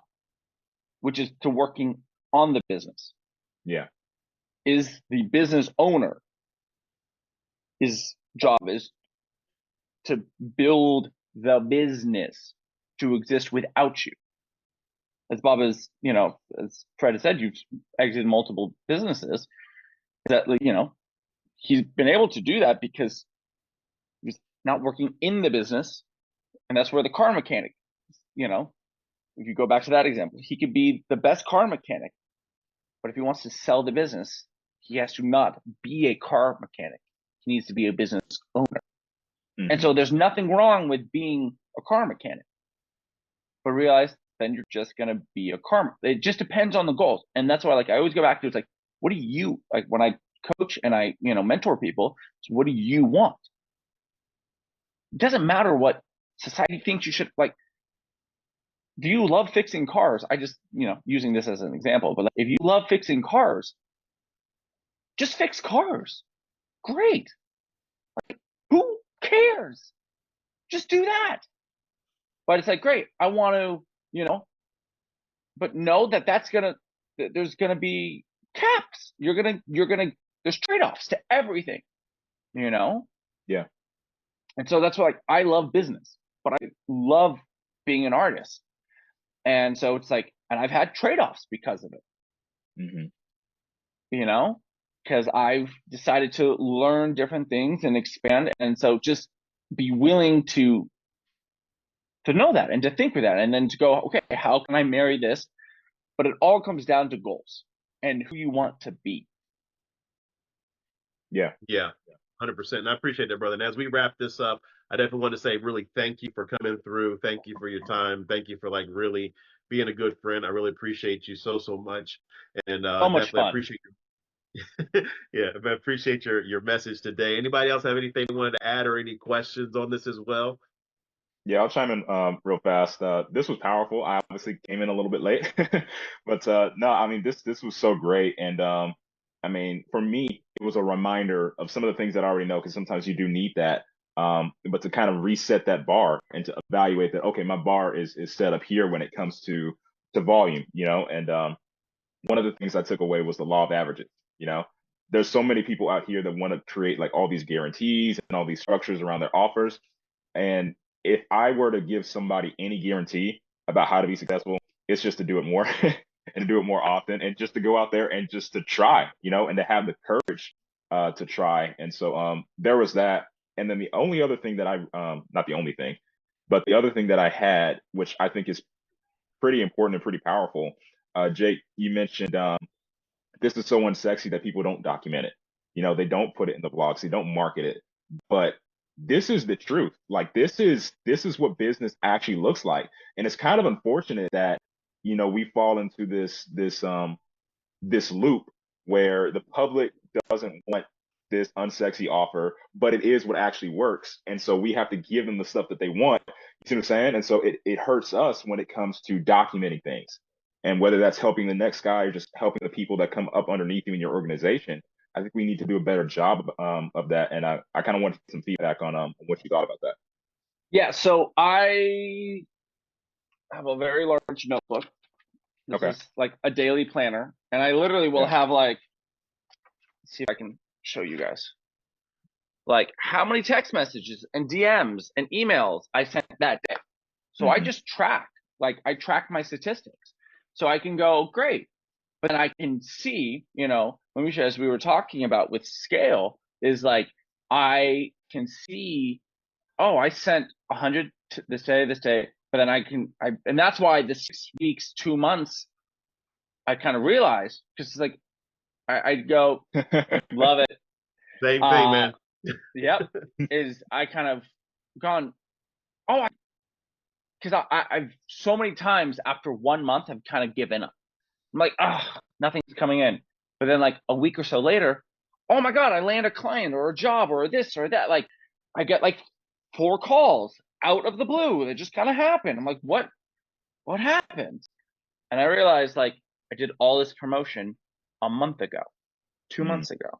which is to working on the business. Yeah. Is the business owner, his job is to build the business to exist without you. As Bob is, you know, as Fred has said, you've exited multiple businesses. That, you know, he's been able to do that because he's not working in the business. And that's where the car mechanic, you know, if you go back to that example, he could be the best car mechanic, but if he wants to sell the business, he has to not be a car mechanic. He needs to be a business owner. Mm-hmm. And so there's nothing wrong with being a car mechanic, but realize then you're just going to be a car. It just depends on the goals. And that's why, like, I always go back to, it's like, what do you, like, when I coach and I, you know, mentor people, so what do you want? It doesn't matter what society thinks you should, like, do you love fixing cars? I just, using this as an example, but like, if you love fixing cars, just fix cars. Great. Like, who cares? Just do that. But it's like, great, I want to, but know that there's gonna be caps. There's trade-offs to everything, Yeah. And so that's why, like, I love business, but I love being an artist. And so it's like, and I've had trade-offs because of it, because I've decided to learn different things and expand. And so just be willing to know that and to think with that, and then to go, okay, how can I marry this? But it all comes down to goals and who you want to be. Yeah. 100%. And I appreciate that, brother. And as we wrap this up, I definitely want to say really thank you for coming through. Thank you for your time. Thank you for like really being a good friend. I really appreciate you so much. And So much definitely fun. appreciate yeah, I appreciate your message today. Anybody else have anything they wanted to add or any questions on this as well? Yeah, I'll chime in real fast. This was powerful. I obviously came in a little bit late, but no, I mean this was so great, and I mean for me it was a reminder of some of the things that I already know because sometimes you do need that, but to kind of reset that bar and to evaluate that okay, my bar is set up here when it comes to volume, and one of the things I took away was the law of averages. There's so many people out here that want to create like all these guarantees and all these structures around their offers, and if I were to give somebody any guarantee about how to be successful, it's just to do it more and to do it more often and just to go out there and just to try, and to have the courage to try. And so there was that. And then the only other thing that not the only thing, but the other thing that I had, which I think is pretty important and pretty powerful, Jake, you mentioned this is so unsexy that people don't document it. They don't put it in the blogs, they don't market it. But this is the truth. Like this is what business actually looks like. And it's kind of unfortunate that, we fall into this loop where the public doesn't want this unsexy offer, but it is what actually works. And so we have to give them the stuff that they want. You see what I'm saying? And so it hurts us when it comes to documenting things. And whether that's helping the next guy or just helping the people that come up underneath you in your organization, I think we need to do a better job of that. And I kind of want some feedback on what you thought about that. Yeah, so I have a very large notebook. This Okay. is like a daily planner, and I literally will have like, let's see if I can show you guys, like how many text messages and DMs and emails I sent that day. So I just track my statistics. So I can go, great. But then I can see, as we were talking about with scale, is like I can see, oh, I sent 100 this day, but then and that's why the 6 weeks, 2 months, I kind of realized, because it's like I'd go, love it. Same thing, man. Yep. Is I kind of gone, oh, because I've so many times after 1 month I've kind of given up. I'm like, nothing's coming in. But then like a week or so later, oh my God, I land a client or a job or this or that. Like I get like 4 calls out of the blue that just kind of happen. I'm like, what happened? And I realized like I did all this promotion a month ago, 2 months ago.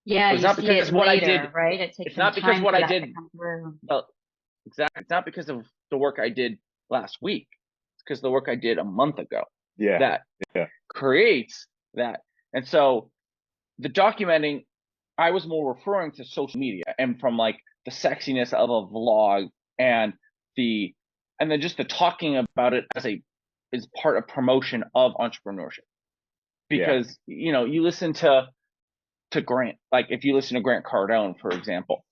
Yeah, it's you not see because it what I later, did, right? It takes it's not some because time what for I that to did. come through. Exactly. It's not because of the work I did last week. It's because the work I did a month ago. Yeah. That creates that. And so the documenting, I was more referring to social media and from like the sexiness of a vlog and then just the talking about it as part of promotion of entrepreneurship. Because you listen to Grant, like if you listen to Grant Cardone, for example,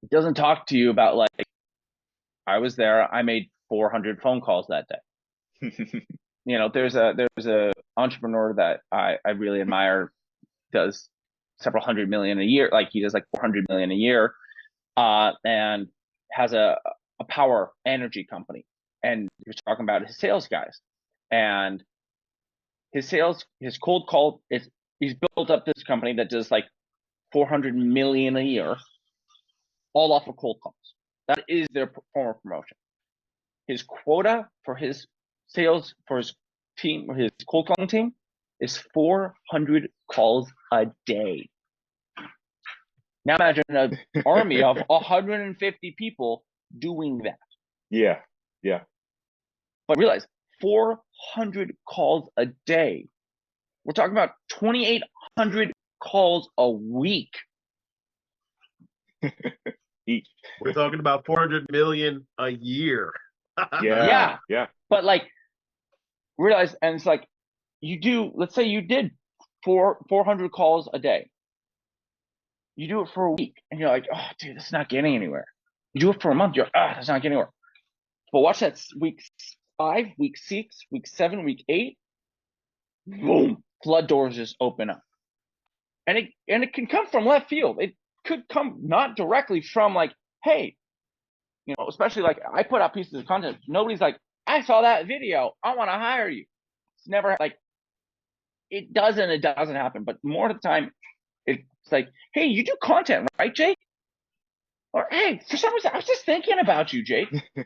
he doesn't talk to you about like, I was there, I made 400 phone calls that day. There's a entrepreneur that I really admire, does several hundred million a year. Like he does like 400 million a year, and has a power energy company. And he was talking about his sales guys and his cold call he's built up this company that does like 400 million a year, all off of cold calls. That is their form of promotion. His quota for his sales, for his team, or his cold calling team, is 400 calls a day. Now imagine an army of 150 people doing that. Yeah. Yeah. But realize 400 calls a day. We're talking about 2,800 calls a week. Each. We're talking about 400 million a year. Yeah. Yeah. But like, realize, and it's like, let's say you did 400 calls a day. You do it for a week, and you're like, oh, dude, that's not getting anywhere. You do it for a month, you're, that's not getting anywhere. But watch that week 5, week 6, week 7, week 8, boom, flood doors just open up. And it can come from left field. It could come not directly from like, hey, especially like I put out pieces of content. Nobody's like, I saw that video, I want to hire you. It's never like, it doesn't happen. But more of the time, it's like, hey, you do content, right, Jake? Or hey, for some reason, I was just thinking about you, Jake. I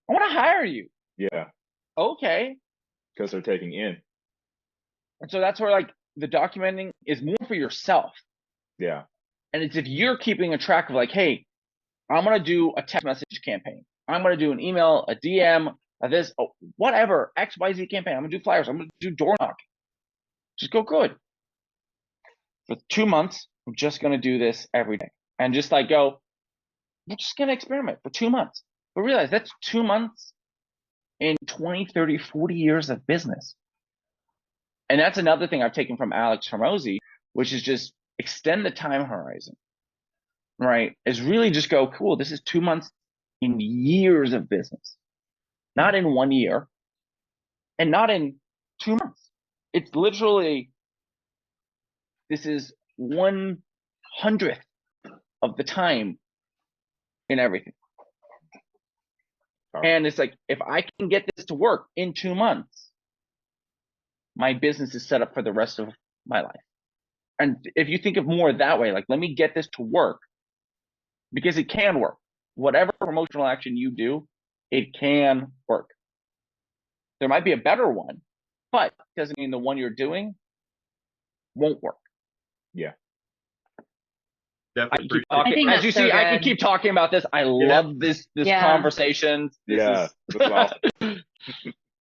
want to hire you. Yeah. Okay. Because they're taking in. And so that's where like the documenting is more for yourself. Yeah. And it's if you're keeping a track of like, hey, I'm going to do a text message campaign. I'm going to do an email, a DM, whatever, XYZ campaign. I'm going to do flyers. I'm going to do door knocking. Just go good. For 2 months, I'm just going to do this every day. And just like go, we're just going to experiment for 2 months. But realize that's 2 months in 20, 30, 40 years of business. And that's another thing I've taken from Alex Hormozi, which is just extend the time horizon, right? Is really just go, cool, this is 2 months in years of business, not in 1 year and not in 2 months. It's literally, this is 1/100th of the time in everything. And it's like, if I can get this to work in 2 months, my business is set up for the rest of my life. And if you think of more that way, like, let me get this to work, because it can work. Whatever promotional action you do, it can work. There might be a better one, but it doesn't mean the one you're doing won't work. Yeah. Definitely. I think As you that's so see, I can good. keep talking about this. I love this Yeah. conversation. That's awesome.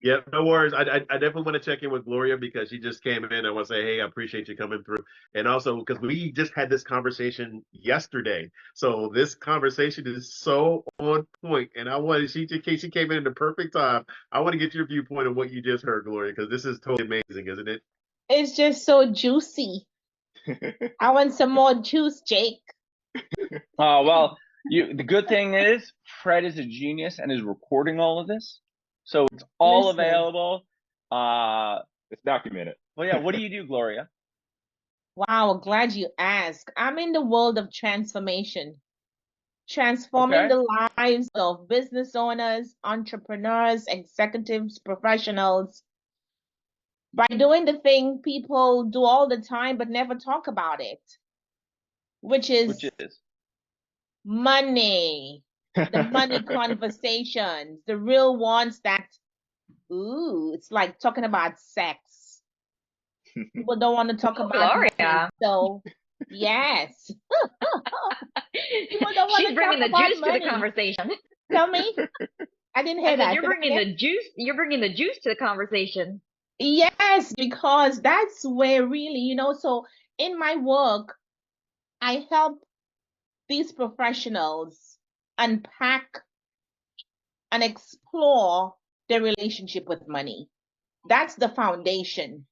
Yeah, no worries. I definitely want to check in with Gloria because she just came in. I want to say, hey, I appreciate you coming through. And also because we just had this conversation yesterday. So this conversation is so on point. And I wanted, she came in the perfect time. I want to get your viewpoint on what you just heard, Gloria, because this is totally amazing, isn't it? It's just so juicy. I want some more juice, Jake. Well, the good thing is Fred is a genius and is recording all of this. So it's all Listen. available. It's documented. Well, yeah, what do you do, Gloria? Wow, glad you asked. I'm in the world of transformation, transforming Okay. the lives of business owners, entrepreneurs, executives, professionals by doing the thing people do all the time but never talk about it, which is money, the money conversations, the real ones that, ooh, it's like talking about sex. People don't want to talk about Gloria. money, so yes. People don't want She's to bringing the talk about juice to money. the conversation. Tell me, I didn't hear I said, that. you're Say that bringing again? the juice. You're bringing the juice to the conversation. Yes, because that's where really, so in my work, I help these professionals unpack and explore their relationship with money. That's the foundation.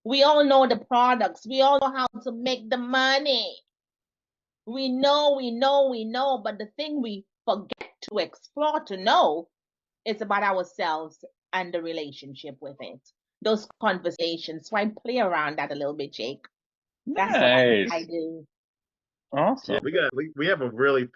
We all know the products. We all know how to make the money. We know, but the thing we forget to explore, to know, is about ourselves and the relationship with it. Those conversations. So I play around that a little bit, Jake. That's Nice. what I do. Awesome. Yeah, we have a very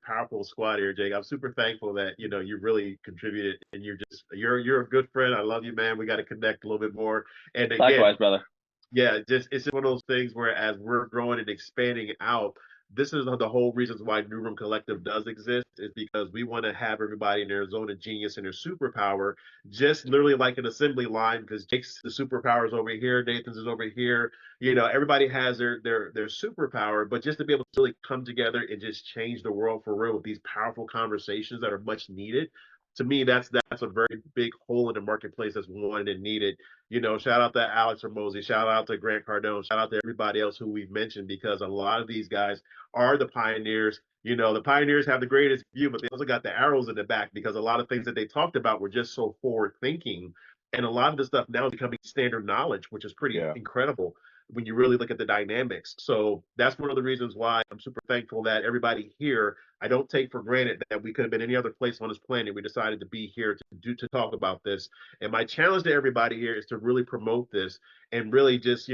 powerful squad here, Jake. I'm super thankful that you really contributed, and you're a good friend. I love you, man. We got to connect a little bit more. And again, Likewise, brother. yeah, it's just one of those things where as we're growing and expanding out, this is the whole reasons why New Room Collective does exist, is because we want to have everybody in their zone of genius and their superpower, just literally like an assembly line, because Jake's the superpower is over here, Nathan's is over here. Everybody has their superpower, but just to be able to really come together and just change the world for real with these powerful conversations that are much needed. To me, that's a very big hole in the marketplace that's wanted and needed. Shout out to Alex Hormozi, shout out to Grant Cardone, shout out to everybody else who we've mentioned, because a lot of these guys are the pioneers. The pioneers have the greatest view, but they also got the arrows in the back, because a lot of things that they talked about were just so forward thinking. And a lot of the stuff now is becoming standard knowledge, which is pretty incredible when you really look at the dynamics. So that's one of the reasons why I'm super thankful that everybody here, I don't take for granted that we could have been any other place on this planet. We decided to be here to talk about this. And my challenge to everybody here is to really promote this and really just,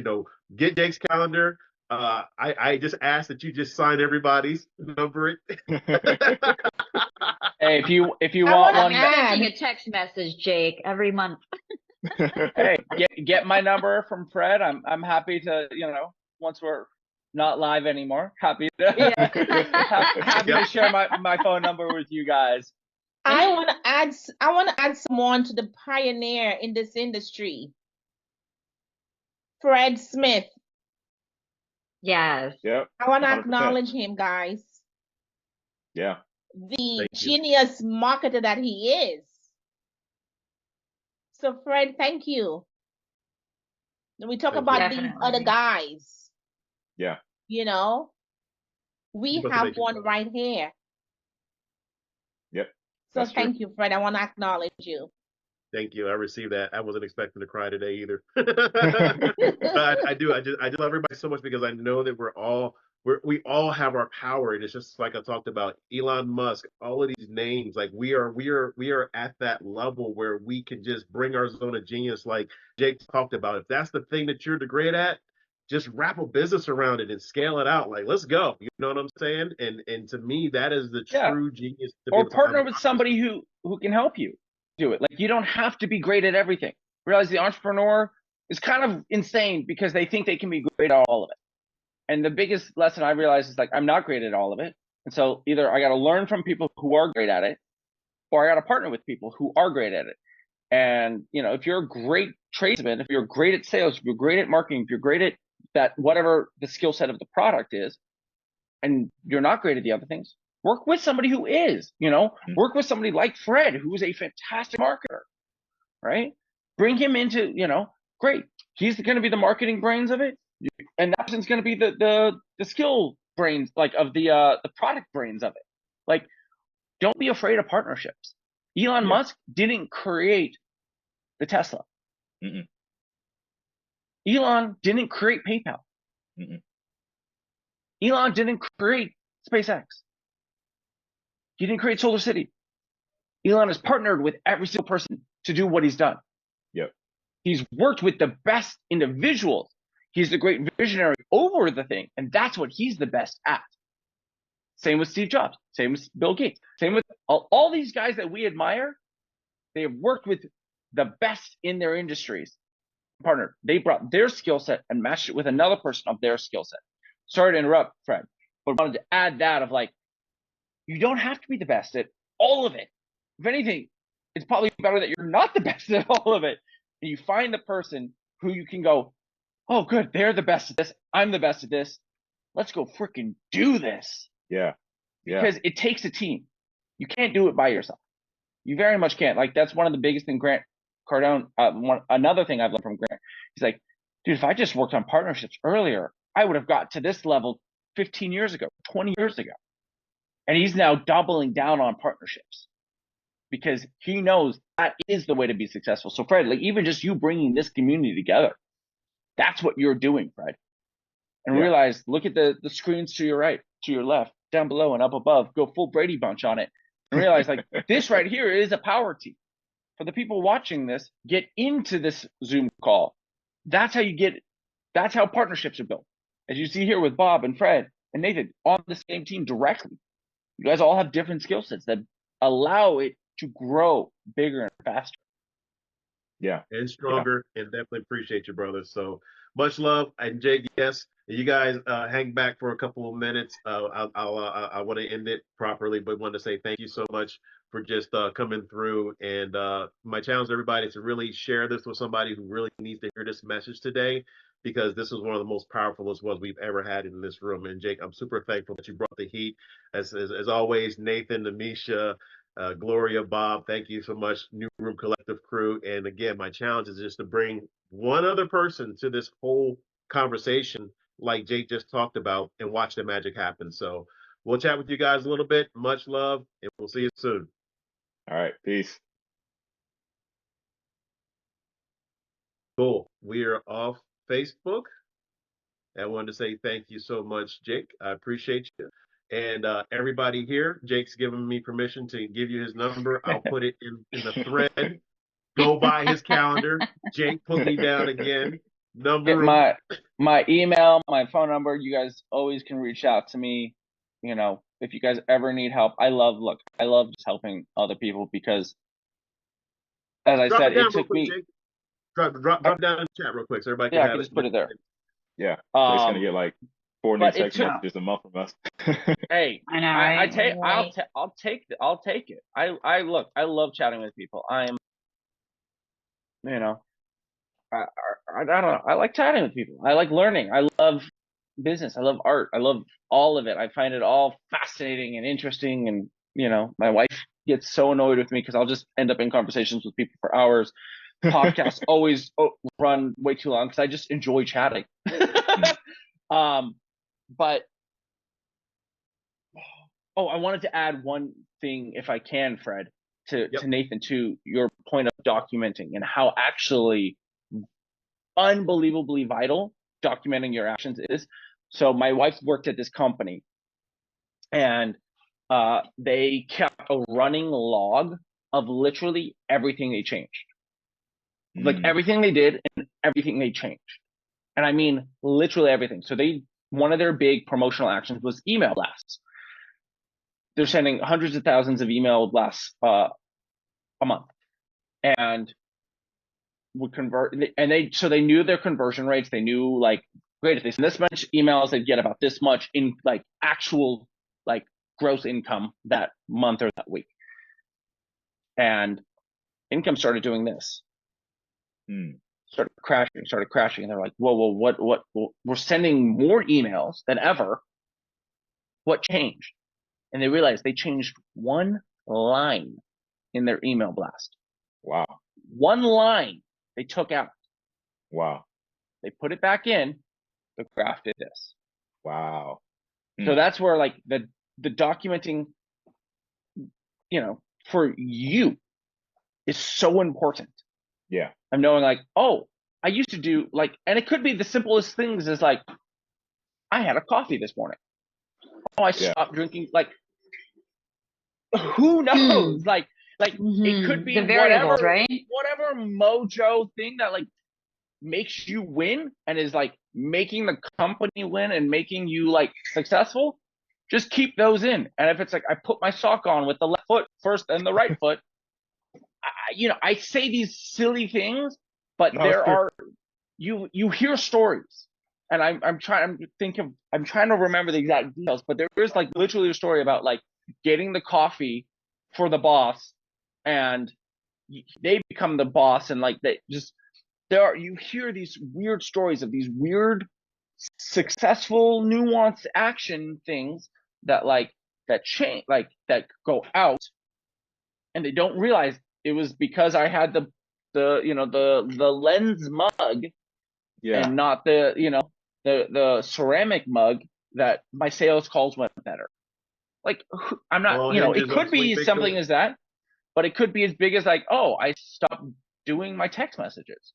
get Jake's calendar. I just ask that you just sign everybody's number. Hey, if you I want wanna one, add- Sending a text message, Jake, every month. hey, get my number from Fred. I'm happy to, once we're not live anymore, happy to happy to share my phone number with you guys. I want to add someone to the pioneer in this industry. Fred Smith. Yes. Yep. I want to 100%. acknowledge him, guys. Yeah. The Thank you. genius marketer that he is. So Fred, thank you. When we talk Thank about you. these other guys, Yeah. we must have make it one fun. right here. Yep. So That's true. thank you, Fred. I want to acknowledge you. Thank you. I received that. I wasn't expecting to cry today either. But I do love everybody so much, because I know that we all have our power. And it's just like I talked about, Elon Musk, all of these names, like we are at that level where we can just bring our zone of genius, like Jake talked about. If that's the thing that you're the great at, just wrap a business around it and scale it out. Like, let's go. You know what I'm saying? And to me, that is the Yeah. true genius. To be Or able to partner have- with somebody who can help you do it. Like, you don't have to be great at everything. Realize the entrepreneur is kind of insane because they think they can be great at all of it. And the biggest lesson I realized is, like, I'm not great at all of it. And so either I got to learn from people who are great at it, or I got to partner with people who are great at it. And, if you're a great tradesman, if you're great at sales, if you're great at marketing, if you're great at that, whatever the skill set of the product is, and you're not great at the other things, work with somebody who is, work with somebody like Fred, who is a fantastic marketer, right? Bring him into, great. He's going to be the marketing brains of it. And that person's going to be the skill brains, like, of the product brains of it. Like, don't be afraid of partnerships. Elon Musk didn't create the Tesla. Mm-mm. Elon didn't create PayPal. Mm-mm. Elon didn't create SpaceX. He didn't create Solar City. Elon has partnered with every single person to do what he's done. Yep. He's worked with the best individuals. He's the great visionary over the thing, and that's what he's the best at. Same with Steve Jobs. Same with Bill Gates. Same with all these guys that we admire. They have worked with the best in their industries. Partnered. They brought their skill set and matched it with another person of their skill set. Sorry to interrupt, Fred, but I wanted to add that of, like, you don't have to be the best at all of it. If anything, it's probably better that you're not the best at all of it. And you find the person who you can go, oh, good, they're the best at this. I'm the best at this. Let's go freaking do this. Yeah. Yeah. Because it takes a team. You can't do it by yourself. You very much can't. Like, that's one of the biggest things Grant Cardone, another thing I've learned from Grant. He's like, dude, if I just worked on partnerships earlier, I would have got to this level 15 years ago, 20 years ago. And he's now doubling down on partnerships because he knows that is the way to be successful. So Fred, like, even just you bringing this community together, that's what you're doing, Fred. And realize, look at the screens to your right, to your left, down below and up above, go full Brady Bunch on it. And realize, like, this right here is a power team. For the people watching this, get into this Zoom call. That's how partnerships are built. As you see here with Bob and Fred and Nathan on the same team directly. You guys all have different skill sets that allow it to grow bigger and faster. Yeah. And stronger, and definitely appreciate you, brother. So much love. And Jake, yes, You guys hang back for a couple of minutes. I want to end it properly, but want to say thank you so much for just coming through. And my challenge to everybody is to really share this with somebody who really needs to hear this message today, because this is one of the most powerful as ones we've ever had in this room. And Jake, I'm super thankful that you brought the heat. As always, Nathan, Amisha, Gloria, Bob, thank you so much, New Room Collective crew. And again, my challenge is just to bring one other person to this whole conversation, like Jake just talked about, and watch the magic happen. So we'll chat with you guys a little bit. Much love, and we'll see you soon. All right, peace. Cool. We are off Facebook. I wanted to say thank you so much, Jake. I appreciate you. And everybody here, Jake's given me permission to give you his number. I'll put it in the thread. Go by his calendar. Jake put me down again. Get my email, my phone number. You guys always can reach out to me. You know, if you guys ever need help, I love just helping other people, because, as I said, it took me. Jake. Drop down in the chat real quick so everybody can Yeah, have I can just put it there. Yeah, Jake's gonna get like 4 new text messages a month from us. Hey, I know. I'll take it. I love chatting with people. I'm, you know, I don't know. I like chatting with people. I like learning. I love business. I love art. I love all of it. I find it all fascinating and interesting. And, you know, my wife gets so annoyed with me because I'll just end up in conversations with people for hours. Podcasts always run way too long because I just enjoy chatting. But I wanted to add one thing, if I can, Fred, to Nathan, to your point of documenting and how actually unbelievably vital documenting your actions is. So my wife worked at this company, and they kept a running log of literally everything they changed. Like everything they did and everything they changed. And I mean literally everything. So one of their big promotional actions was email blasts. They're sending hundreds of thousands of email blasts a month, and would convert. And they knew their conversion rates. They knew, like, great, if they send this much emails, they'd get about this much in like actual like gross income that month or that week. And income started doing this. Started crashing, and they're like, whoa, what? We're sending more emails than ever. What changed? And they realized they changed one line in their email blast. Wow. One line they took out. Wow. They put it back in. The graph did this. Wow. So that's where, like, the documenting, you know, for you is so important. Yeah. I'm knowing, like, oh, I used to do, like, and it could be the simplest things as, like, I had a coffee this morning. Oh, I stopped drinking. Like, who knows? Like it could be the variables, whatever mojo thing that, like, makes you win and is, like, making the company win and making you, like, successful. Just keep those in. And if it's like, I put my sock on with the left foot first and the right foot, I say these silly things, but you hear stories, and I'm trying to remember the exact details, but there is, like, literally a story about, like, getting the coffee for the boss, and they become the boss, and, like, you hear these weird stories of these weird successful nuanced action things that change, like, that go out, and they don't realize it was because I had the lens mug, and not the ceramic mug, that my sales calls went better. Like, I'm not, it could be something as that, but it could be as big as, like, oh, I stopped doing my text messages,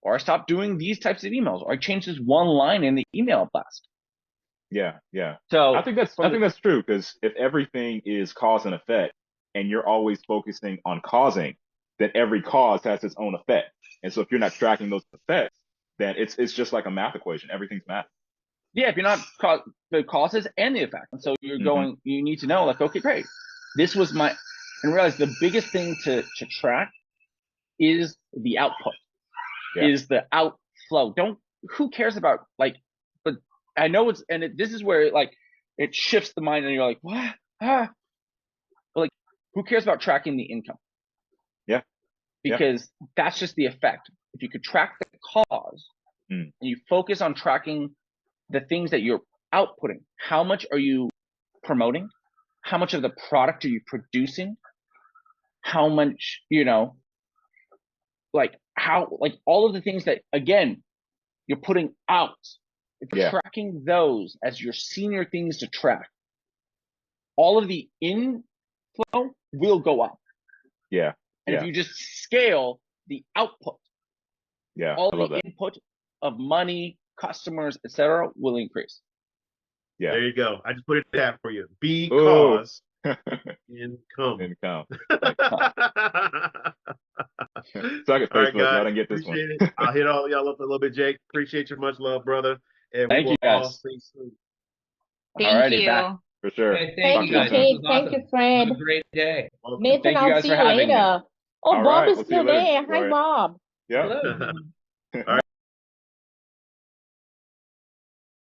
or I stopped doing these types of emails, or I changed this one line in the email blast. Yeah. So I think that's true, because if everything is cause and effect, and you're always focusing on causing, then every cause has its own effect. And so if you're not tracking those effects, then it's just like a math equation. Everything's math. Yeah, if you're not the causes and the effect. And so you're going, you need to know, like, okay, great. This was and realize the biggest thing to track is the output, is the outflow. Who cares about, like, but I know it's, and this is where like it shifts the mind and you're like, what? But like, who cares about tracking the income? Yeah. Because that's just the effect. If you could track the cause and you focus on tracking the things that you're outputting, how much are you promoting? How much of the product are you producing? How much, like how, like all of the things that, again, you're putting out. If you're tracking those as your senior things to track, all of the inflow will go up. Yeah. And if you just scale the output, all I love the that. input of money, customers, etc., will increase. Yeah. There you go. I just put it there for you. Ooh. Because income. Income. All Suck it, right, Facebook. Y'all guys. didn't get this one. Appreciate it. I'll hit all y'all up a little bit, Jake. Appreciate your much love, brother. And Thank we you, will all guys. see soon. Thank Alrighty, you. back. For sure. Okay, Thank thank you, guys. Jake. This was Thank awesome. you, Fred. Have a great day. Nathan, Thank you I'll guys see for you having me. later. Oh, All Bob right, is we'll see you still later, there. Hi, Gloria. Bob. Yep. Hello. All right.